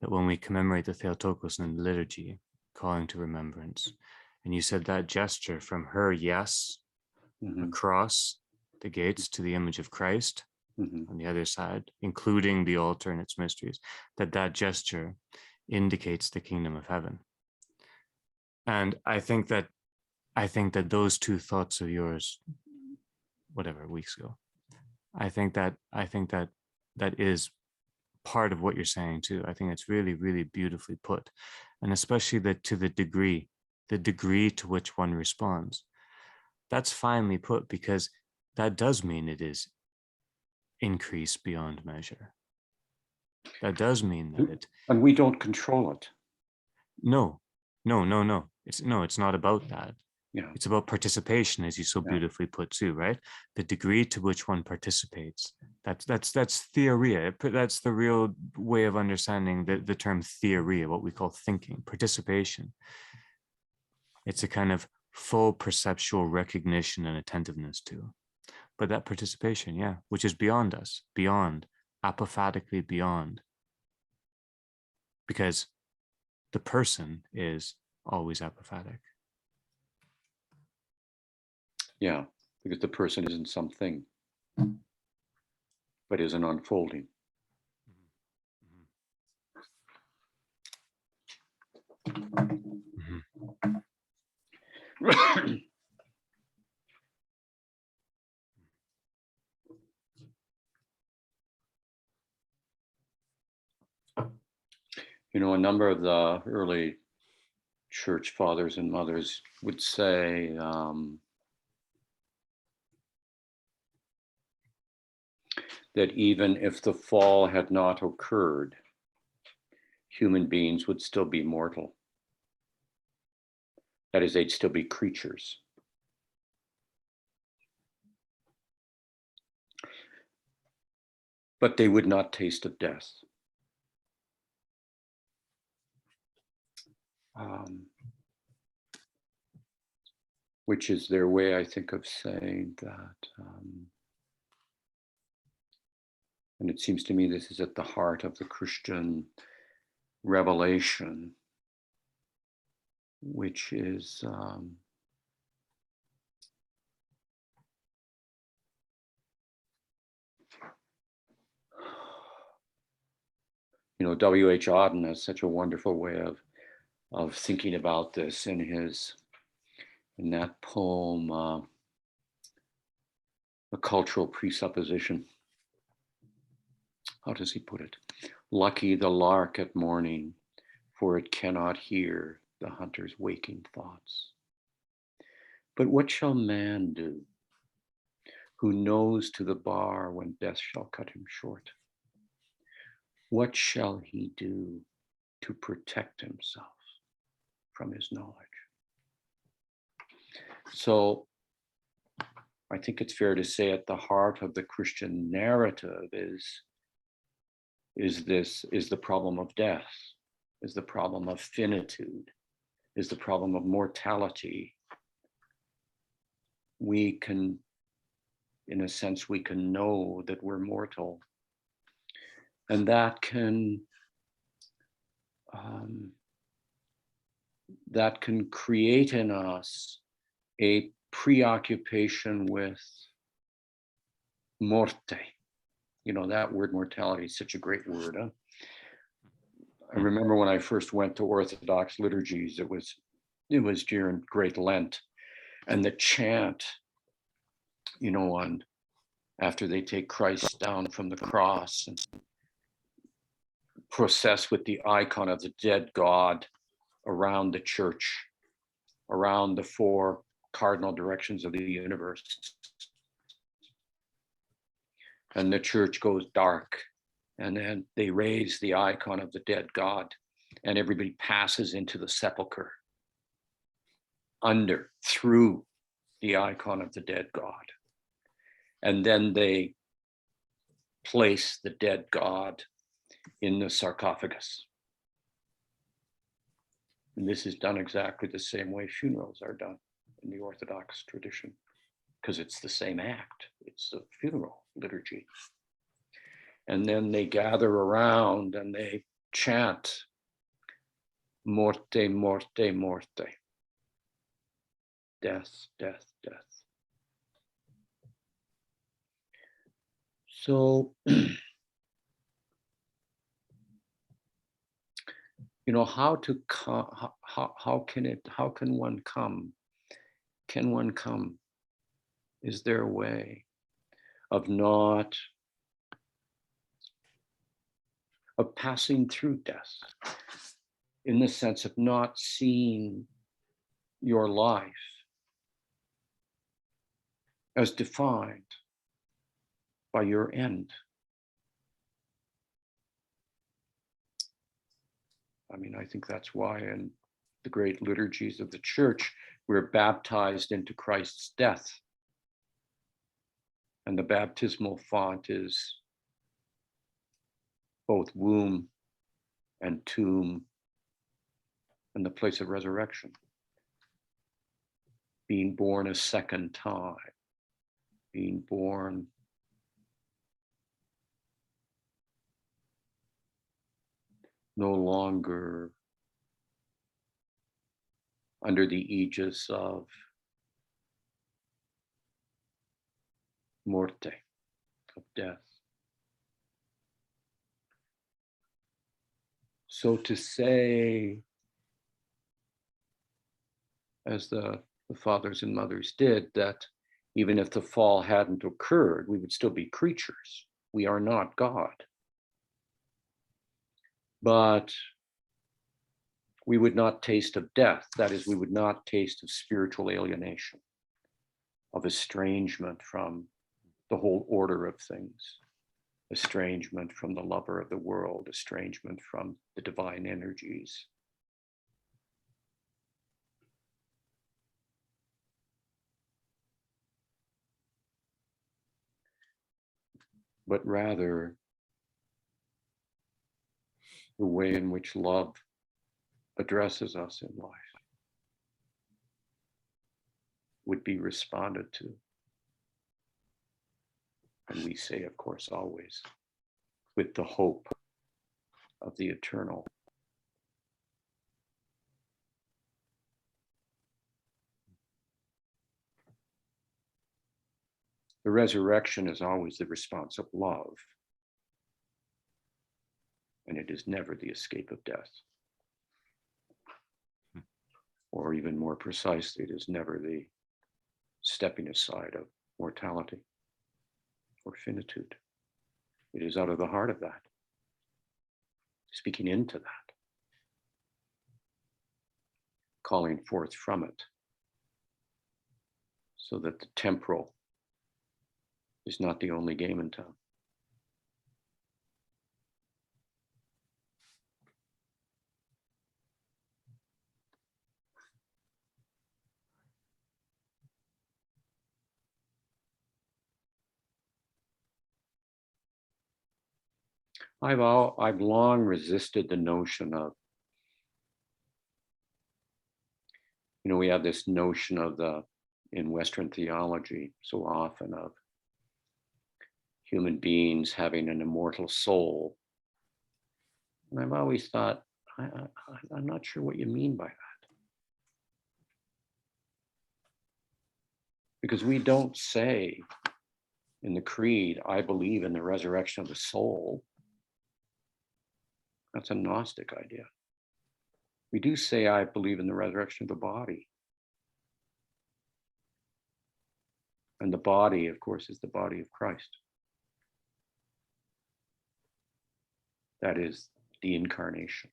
that when we commemorate the Theotokos in the liturgy, calling to remembrance, and you said that gesture from her yes across the gates to the image of Christ on the other side, including the altar and its mysteries, that gesture indicates the kingdom of heaven. And I think that those two thoughts of yours, whatever, weeks ago, I think that is part of what you're saying too. I think it's really, really beautifully put. And especially that to the degree to which one responds, that's finely put, because that does mean it is increased beyond measure. That does mean that it, and we don't control it. No. It's not about that. Yeah. It's about participation, as you so beautifully put too, right? The degree to which one participates. That's theoria. That's the real way of understanding the term theoria, what we call thinking, participation. It's a kind of full perceptual recognition and attentiveness to. But that participation, yeah, which is beyond us, beyond, apophatically beyond. Because the person is always apophatic. Yeah, because the person isn't something, but is an unfolding. You know, a number of the early church fathers and mothers would say that even if the fall had not occurred, human beings would still be mortal. That is, they'd still be creatures. But they would not taste of death. Which is their way, I think, of saying that. And it seems to me this is at the heart of the Christian revelation, which is you know, W.H. Auden has such a wonderful way of thinking about this in that poem, A Cultural Presupposition. How does he put it? Lucky the lark at morning, for it cannot hear the hunter's waking thoughts. But what shall man do, who knows to the bar when death shall cut him short? What shall he do to protect himself from his knowledge? So I think it's fair to say at the heart of the Christian narrative is the problem of death, is the problem of finitude, is the problem of mortality. We can, in a sense, we can know that we're mortal. And that can create in us a preoccupation with morte. You know, that word mortality is such a great word. Huh? I remember when I first went to Orthodox liturgies, it was during Great Lent, and the chant, you know, after they take Christ down from the cross and process with the icon of the dead God around the church, around the four cardinal directions of the universe. And the church goes dark, and then they raise the icon of the dead God, and everybody passes into the sepulcher through the icon of the dead God. And then they place the dead God in the sarcophagus. And this is done exactly the same way funerals are done in the Orthodox tradition, because it's the same act. It's the funeral liturgy. And then they gather around and they chant, morte, morte, morte. Death, death, death. So, you know, how can one come? Can one come? Is there a way of passing through death, in the sense of not seeing your life as defined by your end? I mean, I think that's why in the great liturgies of the church, we're baptized into Christ's death. And the baptismal font is both womb and tomb and the place of resurrection. being born a second time, being born no longer under the aegis of morte, of death. So to say, as the fathers and mothers did, that even if the fall hadn't occurred, we would still be creatures. We are not God. But we would not taste of death. That is, we would not taste of spiritual alienation, of estrangement from the whole order of things, estrangement from the lover of the world, estrangement from the divine energies. But rather the way in which love addresses us in life would be responded to. And we say, of course, always, with the hope of the eternal. The resurrection is always the response of love, and it is never the escape of death. Or even more precisely, it is never the stepping aside of mortality or finitude. It is out of the heart of that, speaking into that, calling forth from it, so that the temporal is not the only game in town. I've long resisted the notion of, we have this notion of in Western theology so often of human beings having an immortal soul. And I've always thought, I'm not sure what you mean by that. Because we don't say in the creed, I believe in the resurrection of the soul. That's a Gnostic idea. We do say, I believe in the resurrection of the body. And the body, of course, is the body of Christ. That is the incarnation.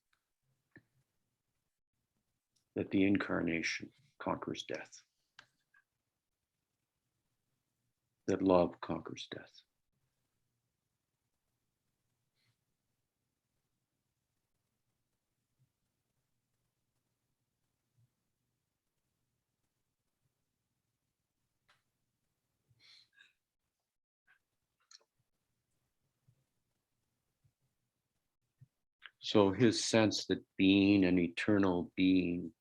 That the incarnation conquers death. That love conquers death. So his sense that being and eternal being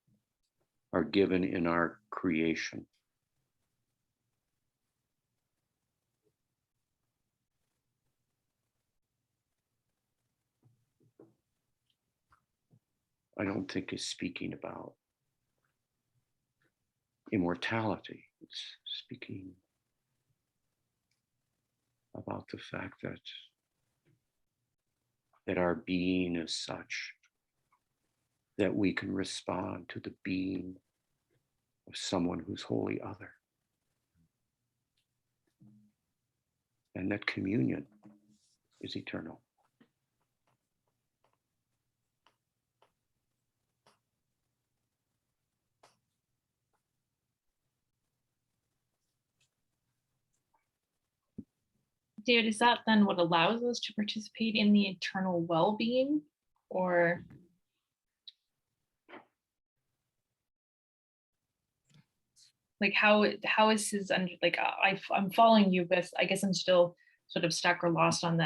are given in our creation. I don't think is speaking about immortality. It's speaking about the fact that our being is such that we can respond to the being of someone who's wholly other. And that communion is eternal. David, is that then what allows us to participate in the eternal well-being? Or like how is his under, like I'm following you, but I guess I'm still sort of stuck or lost on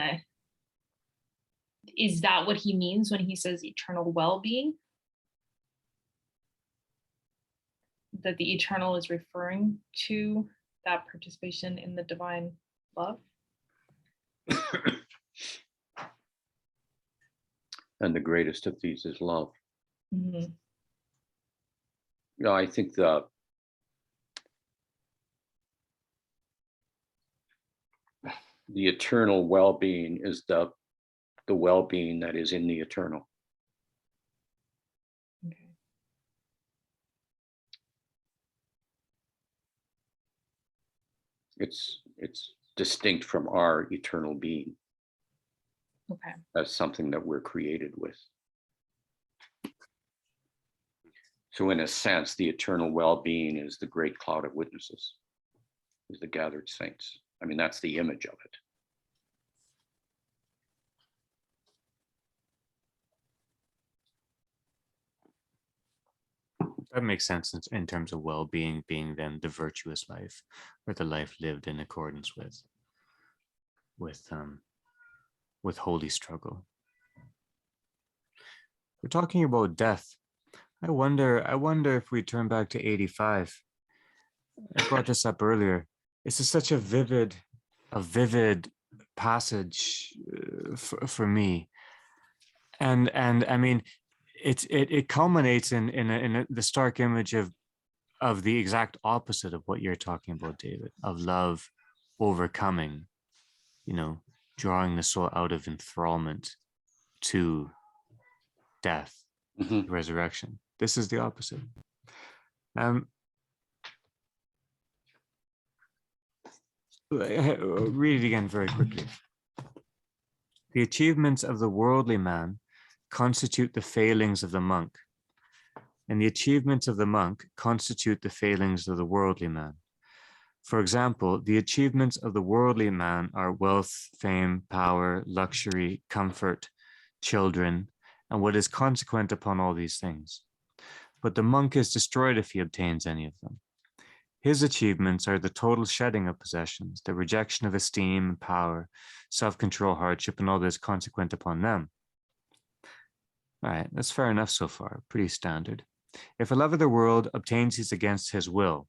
is that what he means when he says eternal well-being? that the eternal is referring to that participation in the divine love. And the greatest of these is love. Mhm. No, I think the eternal well-being is the well-being that is in the eternal. Okay. It's distinct from our eternal being Okay. as something that we're created with. So in a sense, the eternal well-being is the great cloud of witnesses, is the gathered saints. I mean, that's the image of it. That makes sense in terms of well-being being then the virtuous life, or the life lived in accordance with holy struggle. We're talking about death. I wonder if we turn back to 85. I brought this up earlier. This is such a vivid passage for me, and I mean, it culminates in the stark image of the exact opposite of what you're talking about, David, of love overcoming, drawing the soul out of enthrallment to death, resurrection. This is the opposite. Read it again very quickly. The achievements of the worldly man constitute the failings of the monk, and the achievements of the monk constitute the failings of the worldly man. For example, the achievements of the worldly man are wealth, fame, power, luxury, comfort, children, and what is consequent upon all these things. But the monk is destroyed if he obtains any of them. His achievements are the total shedding of possessions, the rejection of esteem and power, self-control, hardship, and all that is consequent upon them. All right, that's fair enough so far, pretty standard. If a love of the world obtains these against his will,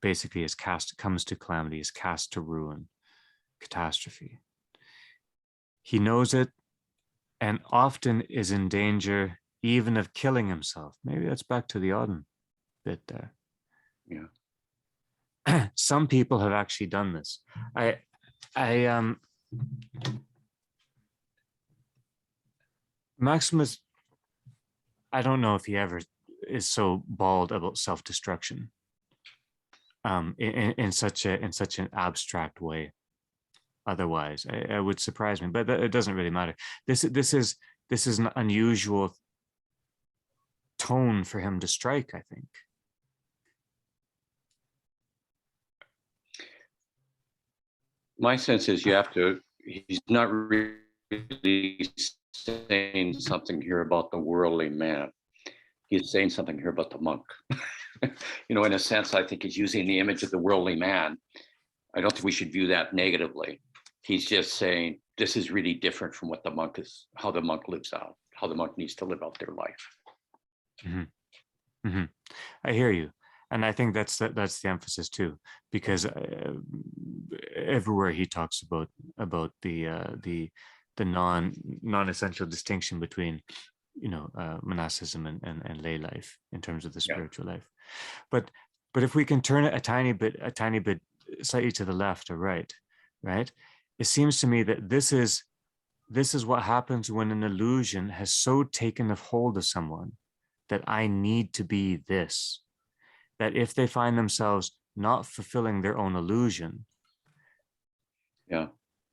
basically comes to calamity, is cast to ruin, catastrophe. He knows it and often is in danger even of killing himself. Maybe that's back to the Auden bit there. Yeah. Some people have actually done this. Maximus, I don't know if he ever is so bald about self-destruction in such an abstract way. Otherwise, it would surprise me, but it doesn't really matter. This is an unusual tone for him to strike, I think. My sense is he's not really saying something here about the worldly man. He's saying something here about the monk. In a sense, I think he's using the image of the worldly man. I don't think we should view that negatively. He's just saying this is really different from what the monk is, how the monk lives out, how the monk needs to live out their life. Mm-hmm. Mm-hmm. I hear you. And I think that's the emphasis too, because everywhere he talks about the non-essential distinction between monasticism and lay life in terms of the spiritual life. But if we can turn it a tiny bit slightly to the left or right, it seems to me that this is what happens when an illusion has so taken a hold of someone that I need to be this, that if they find themselves not fulfilling their own illusion,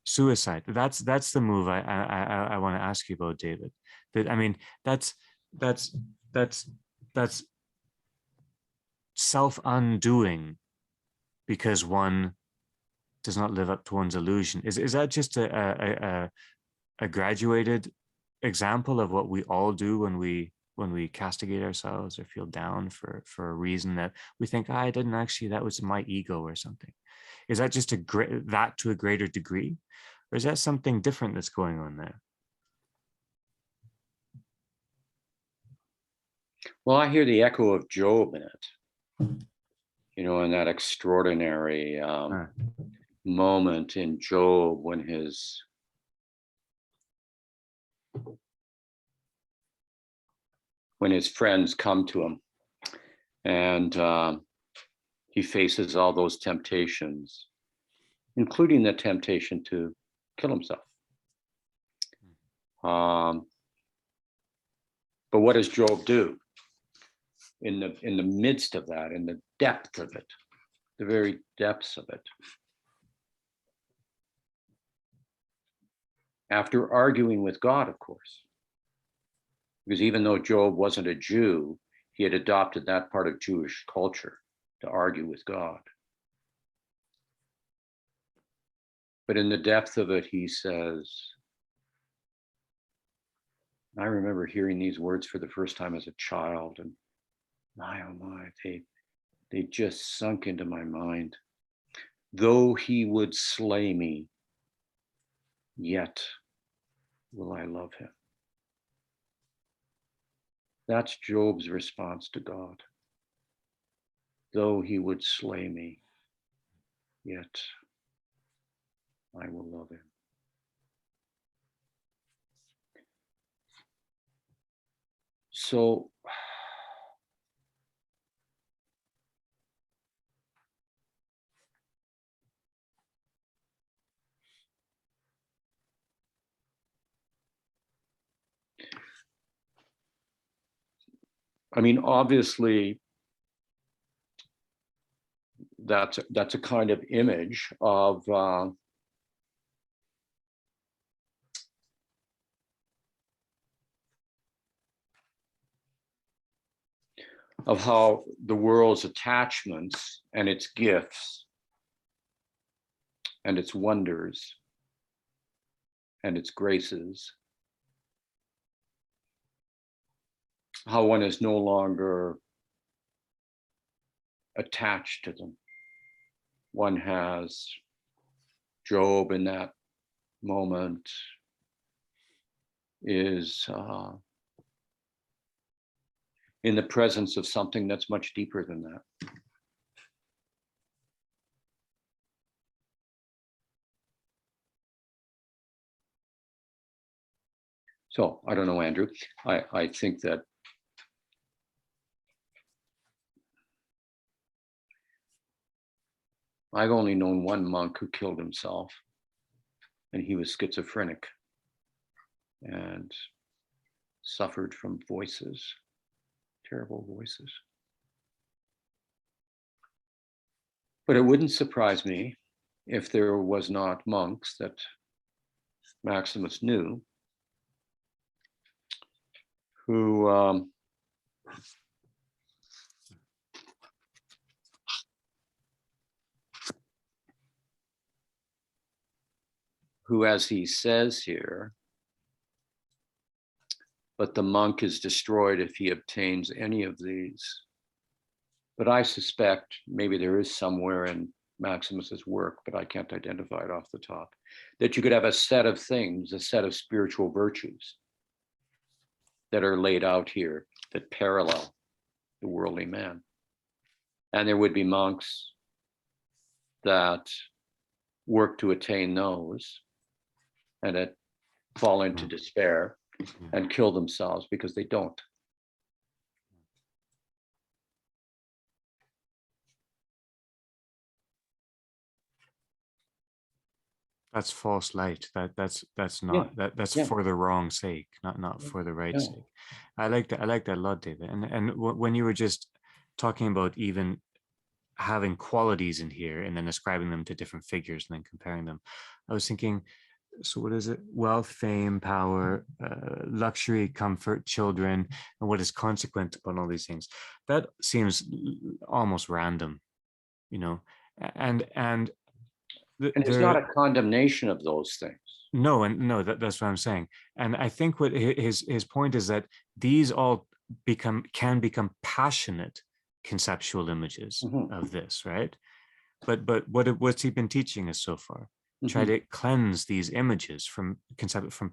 suicide. That's the move I want to ask you about, David. That, I mean, that's self-undoing because one does not live up to one's illusion. Is that just a graduated example of what we all do when we castigate ourselves or feel down for a reason that we think, I didn't actually, that was my ego or something? Is that just that to a greater degree? Or is that something different that's going on there? Well, I hear the echo of Job in it, you know, in that extraordinary moment in Job when his friends come to him and he faces all those temptations, including the temptation to kill himself. But what does Job do in the midst of that, in the depth of it, the very depths of it? After arguing with God, of course, because even though Job wasn't a Jew, he had adopted that part of Jewish culture to argue with God. But in the depth of it, he says, I remember hearing these words for the first time as a child, and my, oh my, they just sunk into my mind. Though he would slay me, yet will I love him. That's Job's response to God. Though he would slay me, yet I will love him. So I mean, obviously, that's a kind of image of how the world's attachments and its gifts and its wonders and its graces, how one is no longer attached to them. One has Job in that moment is in the presence of something that's much deeper than that. So I don't know, Andrew. I think that I've only known one monk who killed himself, and he was schizophrenic and suffered from voices, terrible voices. But it wouldn't surprise me if there was not monks that Maximus knew who as he says here, but the monk is destroyed if he obtains any of these. But I suspect maybe there is somewhere in Maximus's work, but I can't identify it off the top, that you could have a set of things, a set of spiritual virtues that are laid out here that parallel the worldly man. And there would be monks that work to attain those and that fall into despair and kill themselves because they don't. That's false light. That's not that's for the wrong sake, not for the right sake. I like that a lot, David. And when you were just talking about even having qualities in here and then ascribing them to different figures and then comparing them, I was thinking, so what is it? Wealth, fame, power, luxury, comfort, children, and what is consequent upon all these things. That seems almost random, you know, and it's not a condemnation of those things. No, and no, that's what I'm saying. And I think what his point is that these all can become passionate conceptual images of this, right? But what's he been teaching us so far? Try to cleanse these images from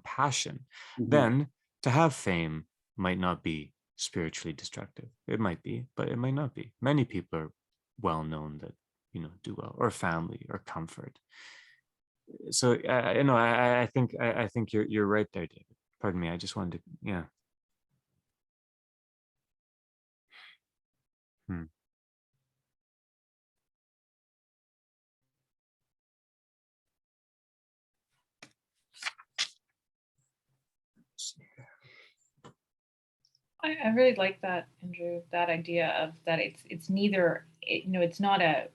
passion. Then to have fame might not be spiritually destructive. It might be, but it might not be. Many people are well known that, you know, do well, or family, or comfort. So you know, I think you're right there, David. Pardon me. I just wanted to, yeah. Hmm. I really like that, Andrew, that idea of that it's neither, you know, it's not a,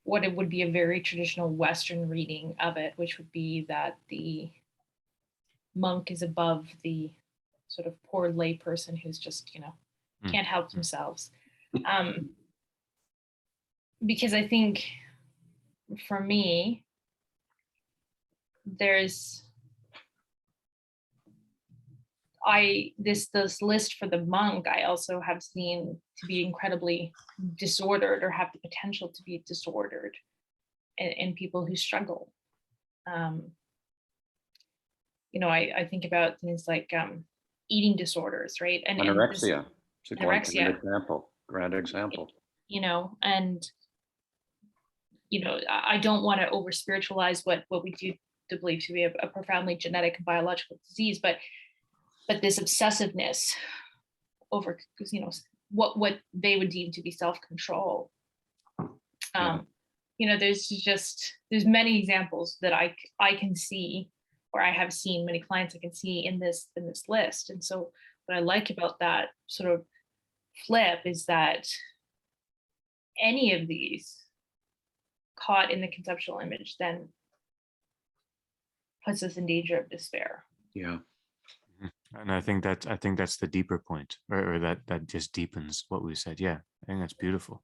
what it would be a very traditional Western reading of it, which would be that the monk is above the sort of poor lay person who's just, you know, can't help themselves. Because I think for me, there's this list for the monk, I also have seen to be incredibly disordered, or have the potential to be disordered in people who struggle. You know, I think about things like eating disorders, right? And Anorexia. It's a anorexia. grand example. You know, and you know, I don't want to over spiritualize what we do to believe to be a profoundly genetic and biological disease, but this obsessiveness over, you know, what they would deem to be self-control. You know, there's many examples that I can see, or I have seen many clients I can see in this list. And so what I like about that sort of flip is that any of these caught in the conceptual image then puts us in danger of despair. Yeah. And I think that's the deeper point, or that just deepens what we said. Yeah, I think that's beautiful.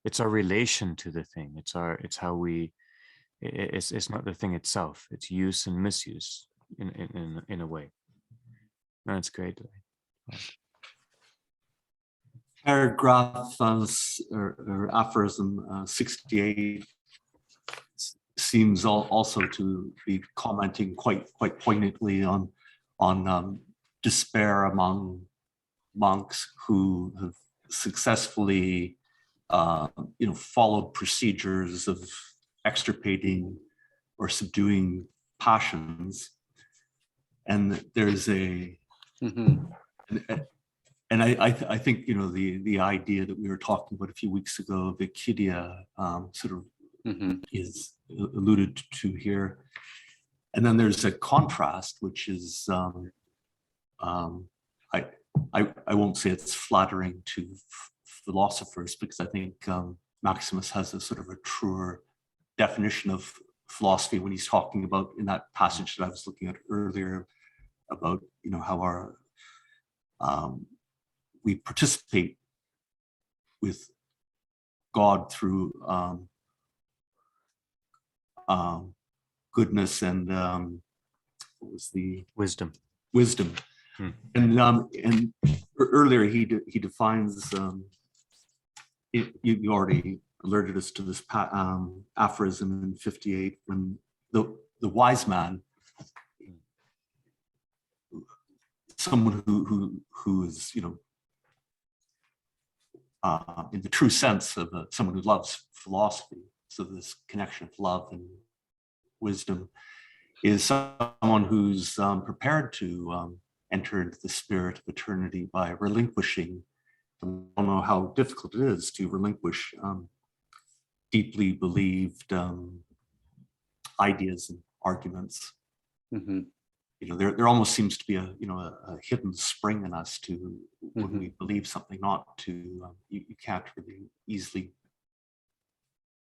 It's our relation to the thing. It's how we. It's not the thing itself. It's use and misuse in a way. That's great. Paragraph or aphorism 68 seems also to be commenting quite poignantly on despair among monks who have successfully followed procedures of extirpating or subduing passions. And there's a and I think, you know, the idea that we were talking about a few weeks ago, Philokalia, sort of is alluded to here. And then there's a contrast, which is, I won't say it's flattering to philosophers, because I think Maximus has a sort of a truer definition of philosophy when he's talking about, in that passage that I was looking at earlier, about, you know, how our we participate with God through goodness and what was the Wisdom. And earlier he defines you already alerted us to this aphorism in 58, when the wise man, someone who is, you know, in the true sense of someone who loves philosophy, so this connection of love and wisdom, is someone who's prepared to enter into the spirit of eternity by relinquishing. I don't know how difficult it is to relinquish deeply believed ideas and arguments. You know, there almost seems to be a hidden spring in us to when we believe something, not to you can't really easily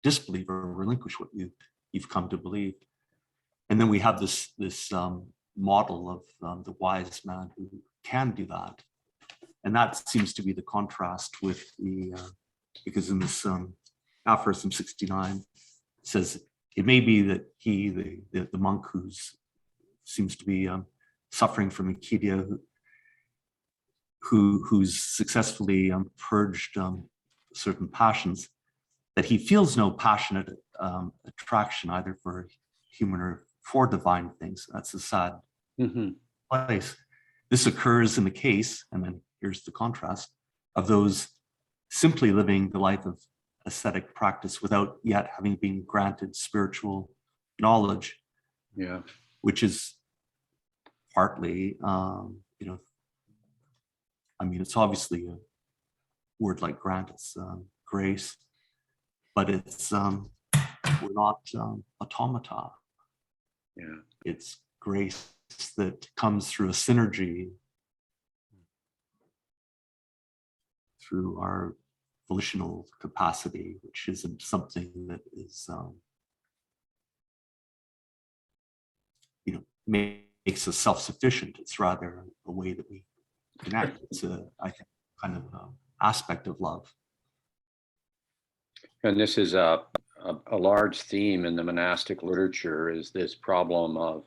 disbelieve or relinquish what you've come to believe. And then we have this model of the wise man who can do that, and that seems to be the contrast with the because in this aphorism 69 it says it may be that the monk who's seems to be suffering from Philokalia, who's successfully purged certain passions, that he feels no passionate attraction either for human or for divine things. That's a sad place. This occurs in the case, and then here's the contrast, of those simply living the life of ascetic practice without yet having been granted spiritual knowledge, Yeah. which is partly, I mean, it's obviously a word like grant, it's grace, but it's, we're not automata. Yeah. It's grace that comes through a synergy through our volitional capacity, which isn't something that is, makes us self-sufficient. It's rather a way that we connect. It's I think, kind of aspect of love. And this is a large theme in the monastic literature, is this problem of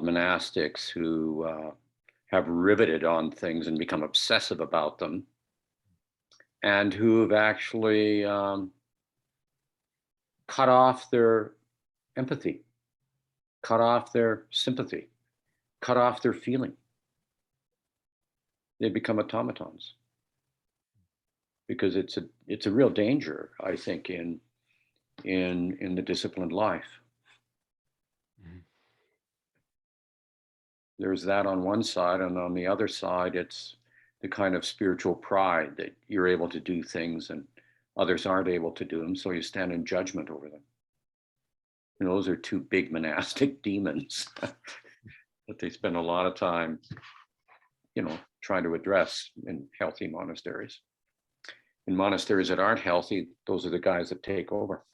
monastics who have riveted on things and become obsessive about them, and who have actually cut off their empathy, cut off their sympathy, cut off their feeling. They become automatons, because it's a real danger, I think, in the disciplined life. Mhm. There's that on one side, and on the other side, it's the kind of spiritual pride that you're able to do things and others aren't able to do them, so you stand in judgment over them. And those are two big monastic demons that they spend a lot of time, trying to address in healthy monasteries. In monasteries that aren't healthy, those are the guys that take over.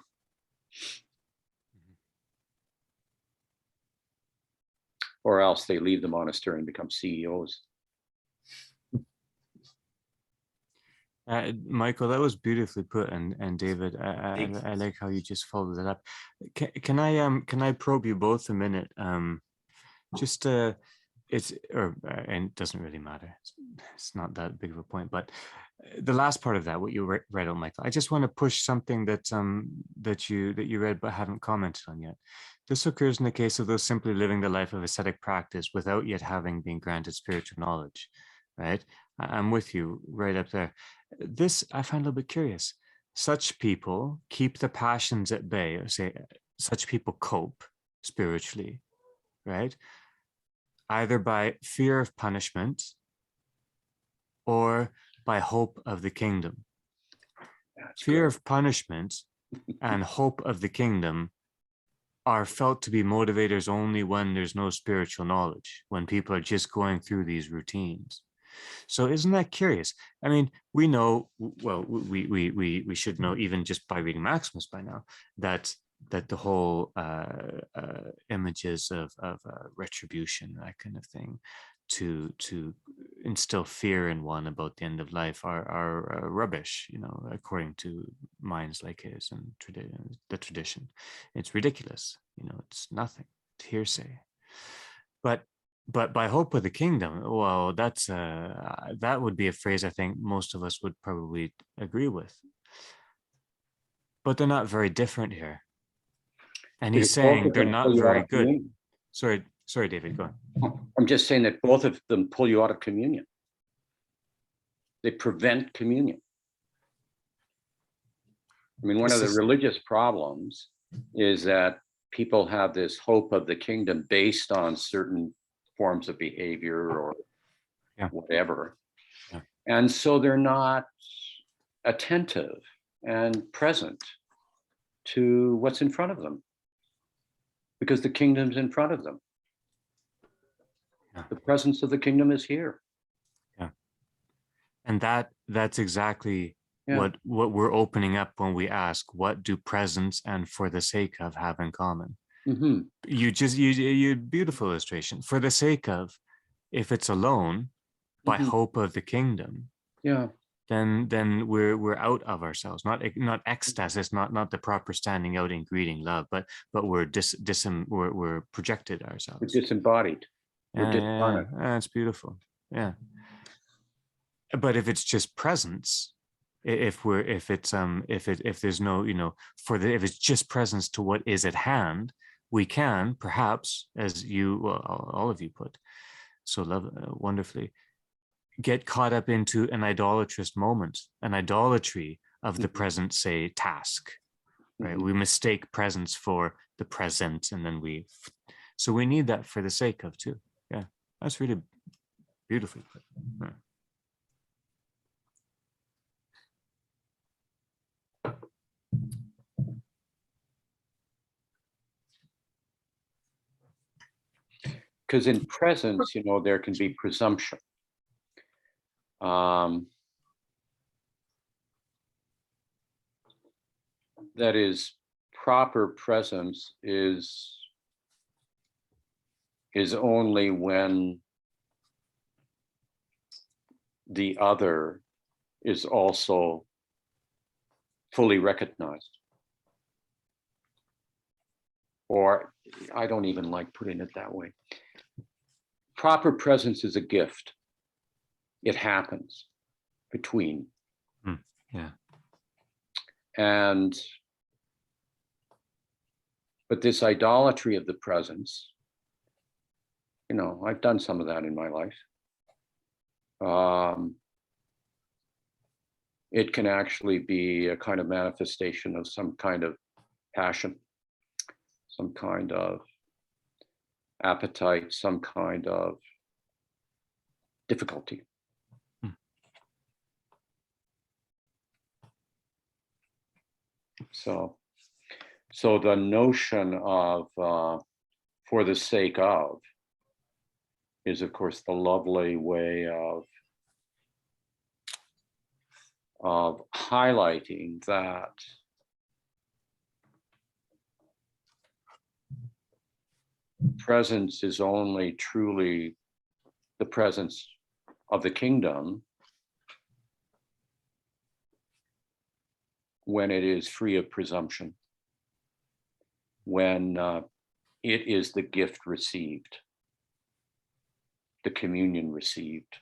Or else they leave the monastery and become CEOs. Michael, that was beautifully put, and David, I like how you just followed that up. Can I probe you both a minute? Just and it doesn't really matter. It's not that big of a point, but the last part of that, what you read on, Michael, I just want to push something that you read but haven't commented on yet. This occurs in the case of those simply living the life of ascetic practice without yet having been granted spiritual knowledge, right? I'm with you right up there. This I find a little bit curious. Such people keep the passions at bay, or say such people cope spiritually, right? Either by fear of punishment or by hope of the kingdom. That's Fear great. of punishment and hope of the kingdom are felt to be motivators only when there's no spiritual knowledge, when people are just going through these routines. So isn't that curious? I mean, we know, well, we should know, even just by reading Maximus by now, that the whole images of retribution, that kind of thing, to instill fear in one about the end of life are rubbish, according to minds like his and the tradition. It's ridiculous, it's nothing, it's hearsay. But by hope of the kingdom, well, that's that would be a phrase I think most of us would probably agree with. But they're not very different here. And he's saying they're not very good. Sorry, David, go on. I'm just saying that both of them pull you out of communion. They prevent communion. I mean, one of the religious problems is that people have this hope of the kingdom based on certain forms of behavior or whatever. Yeah. And so they're not attentive and present to what's in front of them, because the kingdom's in front of them. Yeah. The presence of the kingdom is here. Yeah. And that's exactly what we're opening up when we ask, what do presence and for the sake of have in common? Mm-hmm. You beautiful illustration. For the sake of, if it's alone, by hope of the kingdom, then we're out of ourselves. Not ecstasis, not the proper standing out in greeting love, but we're we're projected ourselves. We're disembodied. We're dishonored. That's beautiful. Yeah. But if it's just presence, if there's no, if it's just presence to what is at hand, we can perhaps, as all of you put, wonderfully, get caught up into an idolatrous moment, an idolatry of the present, say, task, right? We mistake presence for the present, and then so we need that for the sake of too. Yeah, that's really beautifully put. Yeah. Because in presence, there can be presumption. That is, proper presence is only when the other is also fully recognized. Or I don't even like putting it that way. Proper presence is a gift. It happens between. Yeah. But this idolatry of the presence, I've done some of that in my life. It can actually be a kind of manifestation of some kind of passion, some kind of appetite, some kind of difficulty. So the notion of for the sake of is, of course, the lovely way of highlighting that presence is only truly the presence of the kingdom when it is free of presumption, when it is the gift received, the communion received.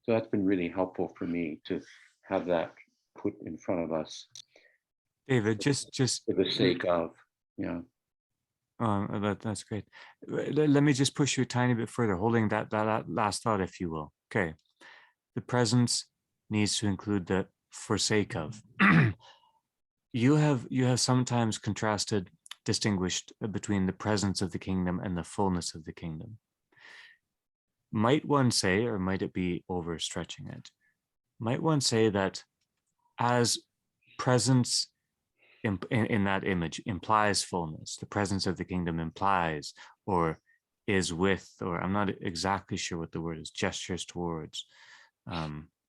So that's been really helpful for me to have that put in front of us. David, just for the sake of, yeah. That's great. Let me just push you a tiny bit further, holding that last thought, if you will. Okay. The presence needs to include the forsake of. You have sometimes distinguished between the presence of the kingdom and the fullness of the kingdom. Might one say, or might it be overstretching it? Might one say that as presence in that image implies fullness, the presence of the kingdom implies or is with, or I'm not exactly sure what the word is, gestures towards,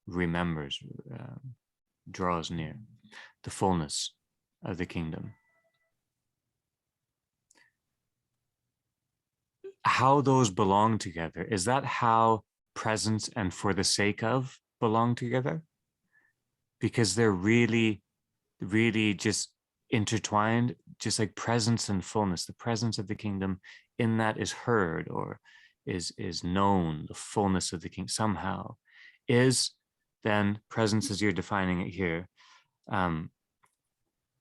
remembers, draws near, the fullness of the kingdom. How those belong together, is that how presence and for the sake of belong together? Because they're really, really just intertwined, just like presence and fullness. The presence of the kingdom in that is heard or is known, the fullness of the king somehow is then presence as you're defining it here,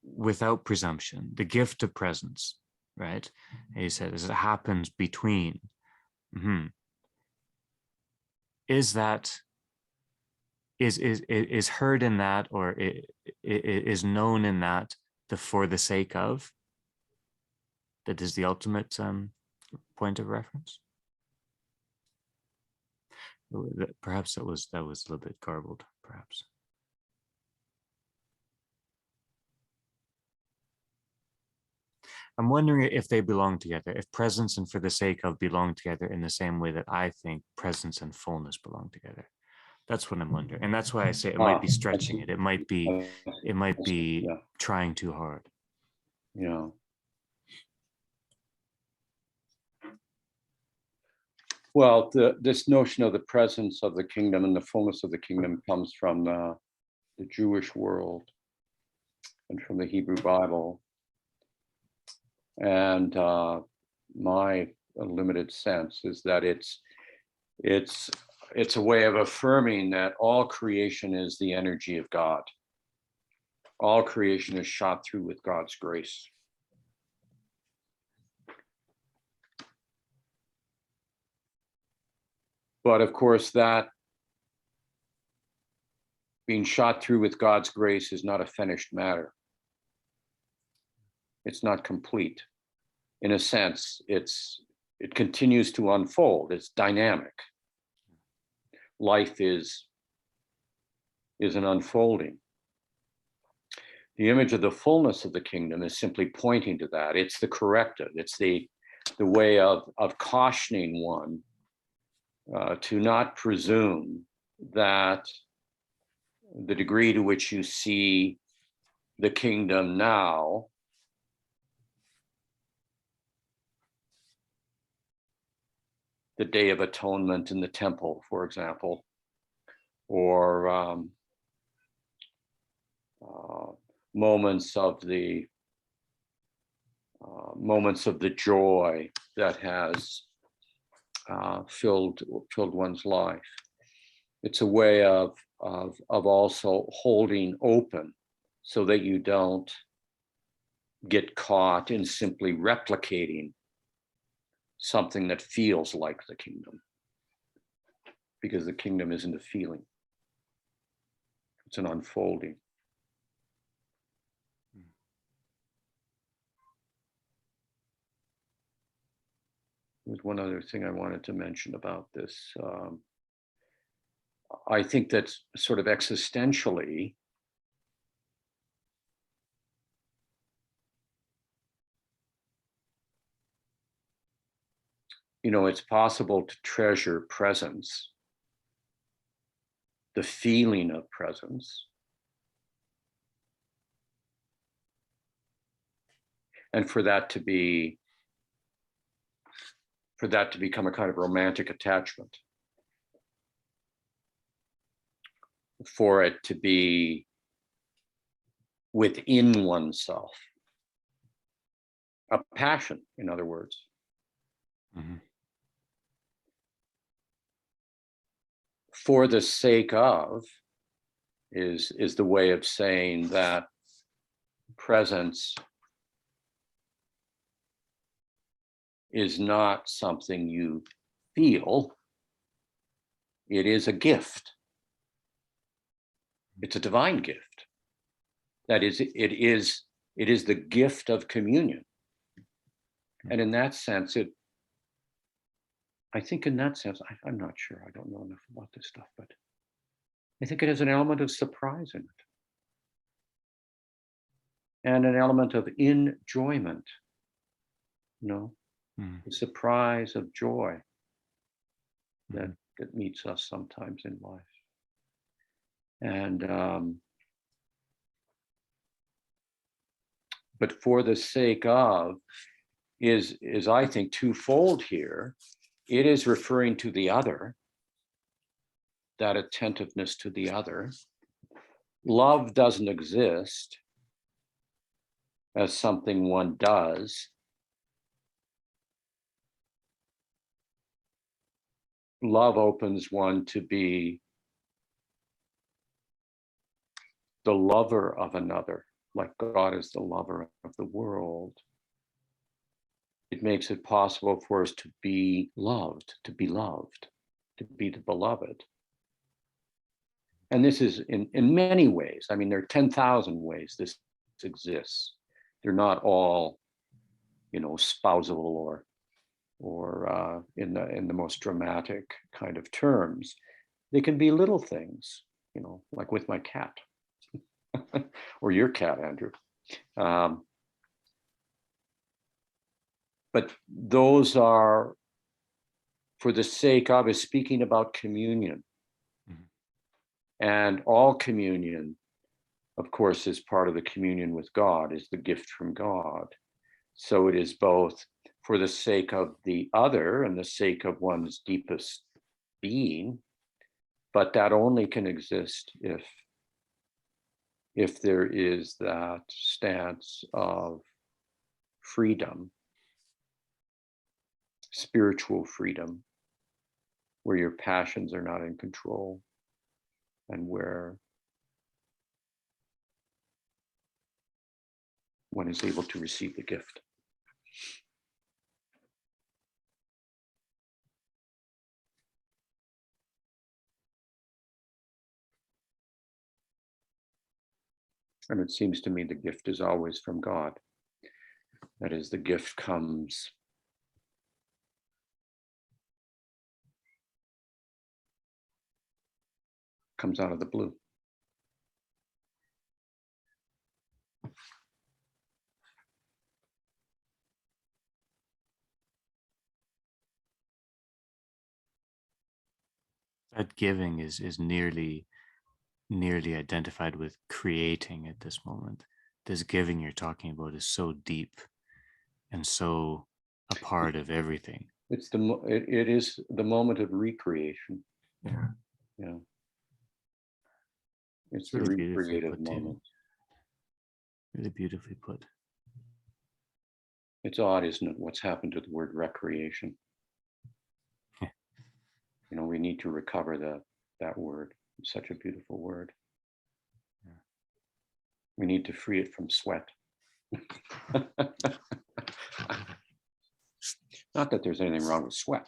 without presumption, the gift of presence, right? And he said, as it happens between. Is that is heard in that, or is known in that, the for the sake of, that is the ultimate point of reference? Perhaps that was a little bit garbled, perhaps. I'm wondering if they belong together, if presence and for the sake of belong together in the same way that I think presence and fullness belong together. That's what I'm wondering. And that's why I say it might be stretching it. It might be yeah, trying too hard. Yeah. Well, this notion of the presence of the kingdom and the fullness of the kingdom comes from the Jewish world and from the Hebrew Bible. And my limited sense is that it's it's a way of affirming that all creation is the energy of God. All creation is shot through with God's grace. But of course, that being shot through with God's grace is not a finished matter. It's not complete. In a sense, it continues to unfold. It's dynamic. Life is an unfolding. The image of the fullness of the kingdom is simply pointing to that. It's the corrective. It's the way of cautioning one to not presume that the degree to which you see the kingdom now the Day of Atonement in the temple, for example, or moments of the joy that has filled one's life. It's a way of also holding open so that you don't get caught in simply replicating something that feels like the kingdom, because the kingdom isn't a feeling, it's an unfolding. There's one other thing I wanted to mention about this. I think that sort of existentially, it's possible to treasure presence, the feeling of presence, and for that to become a kind of romantic attachment, for it to be within oneself, a passion, in other words. Mm-hmm. For the sake of is the way of saying that presence is not something you feel. It is a gift. It's a divine gift. That is, it is the gift of communion. And in that sense, I'm not sure, I don't know enough about this stuff, but I think it has an element of surprise in it. And an element of enjoyment, the surprise of joy that meets us sometimes in life. And but for the sake of is I think twofold here. It is referring to the other, that attentiveness to the other. Love doesn't exist as something one does. Love opens one to be the lover of another, like God is the lover of the world. It makes it possible for us to be loved, to be the beloved. And this is in many ways. I mean, there are 10,000 ways this exists. They're not all, spousal or in the most dramatic kind of terms. They can be little things, like with my cat or your cat, Andrew. But those are, for the sake of, is speaking about communion. And all communion, of course, is part of the communion with God, is the gift from God. So it is both for the sake of the other and the sake of one's deepest being, but that only can exist if there is that stance of freedom, spiritual freedom, where your passions are not in control, and where one is able to receive the gift. And it seems to me the gift is always from God. That is, the gift comes out of the blue. That giving is nearly identified with creating at this moment. This giving you're talking about is so deep and so a part of everything. It's it is the moment of recreation. Yeah. Yeah. It's Really the beautifully recreative put, David. moment. Really beautifully put. It's odd, isn't it, what's happened to the word recreation? Yeah. You know, we need to recover that word. It's such a beautiful word. Yeah. We need to free it from sweat. Not that there's anything wrong with sweat.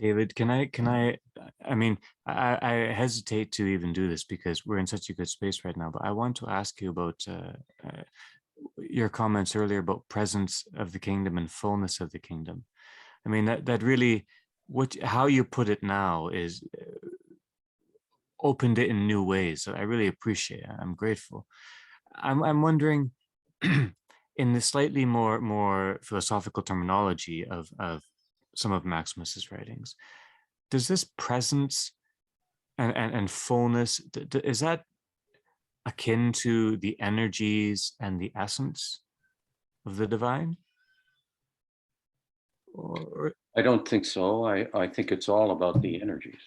David, I mean, I hesitate to even do this because we're in such a good space right now, but I want to ask you about your comments earlier about presence of the kingdom and fullness of the kingdom. I mean, that really, how you put it now is opened it in new ways that I really appreciate. I'm grateful. I'm wondering, in the slightly more philosophical terminology of some of Maximus's writings, does this presence and fullness, is that akin to the energies and the essence of the divine? Or I don't think so. I think it's all about the energies.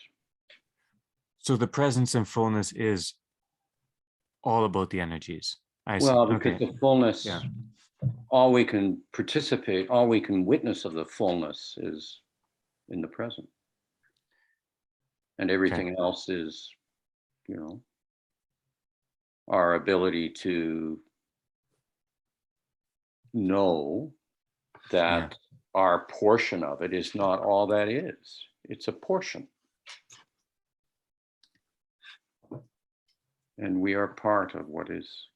so the presence and fullness is all about the energies. I see. Well, because Okay. the fullness, Yeah. all we can participate, all we can witness of the fullness is in the present. And everything else is, you know, our ability to know that our portion of it is not all that is. It's a portion. And we are part of what is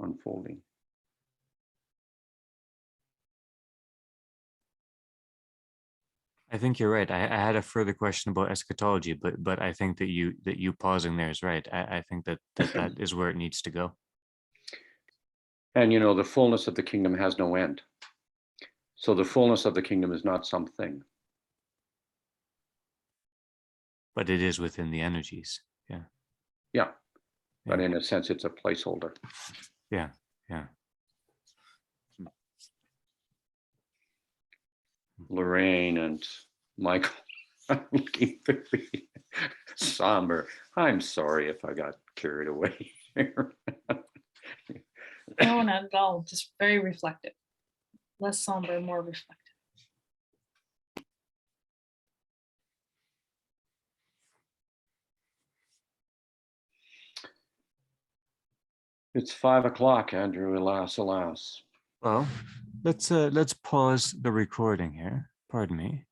unfolding. I think you're right. I had a further question about eschatology, but I think that you pausing there is right. I think that is where it needs to go. And you know, the fullness of the kingdom has no end. So the fullness of the kingdom is not something. But it is within the energies. Yeah. Yeah. But in a sense, it's a placeholder. Yeah. Yeah. Lorraine and Michael are looking very somber. I'm sorry if I got carried away here. No, not at all. Just very reflective. Less somber, more reflective. It's 5 o'clock, Andrew. Alas, alas. Well, let's pause the recording here. Pardon me.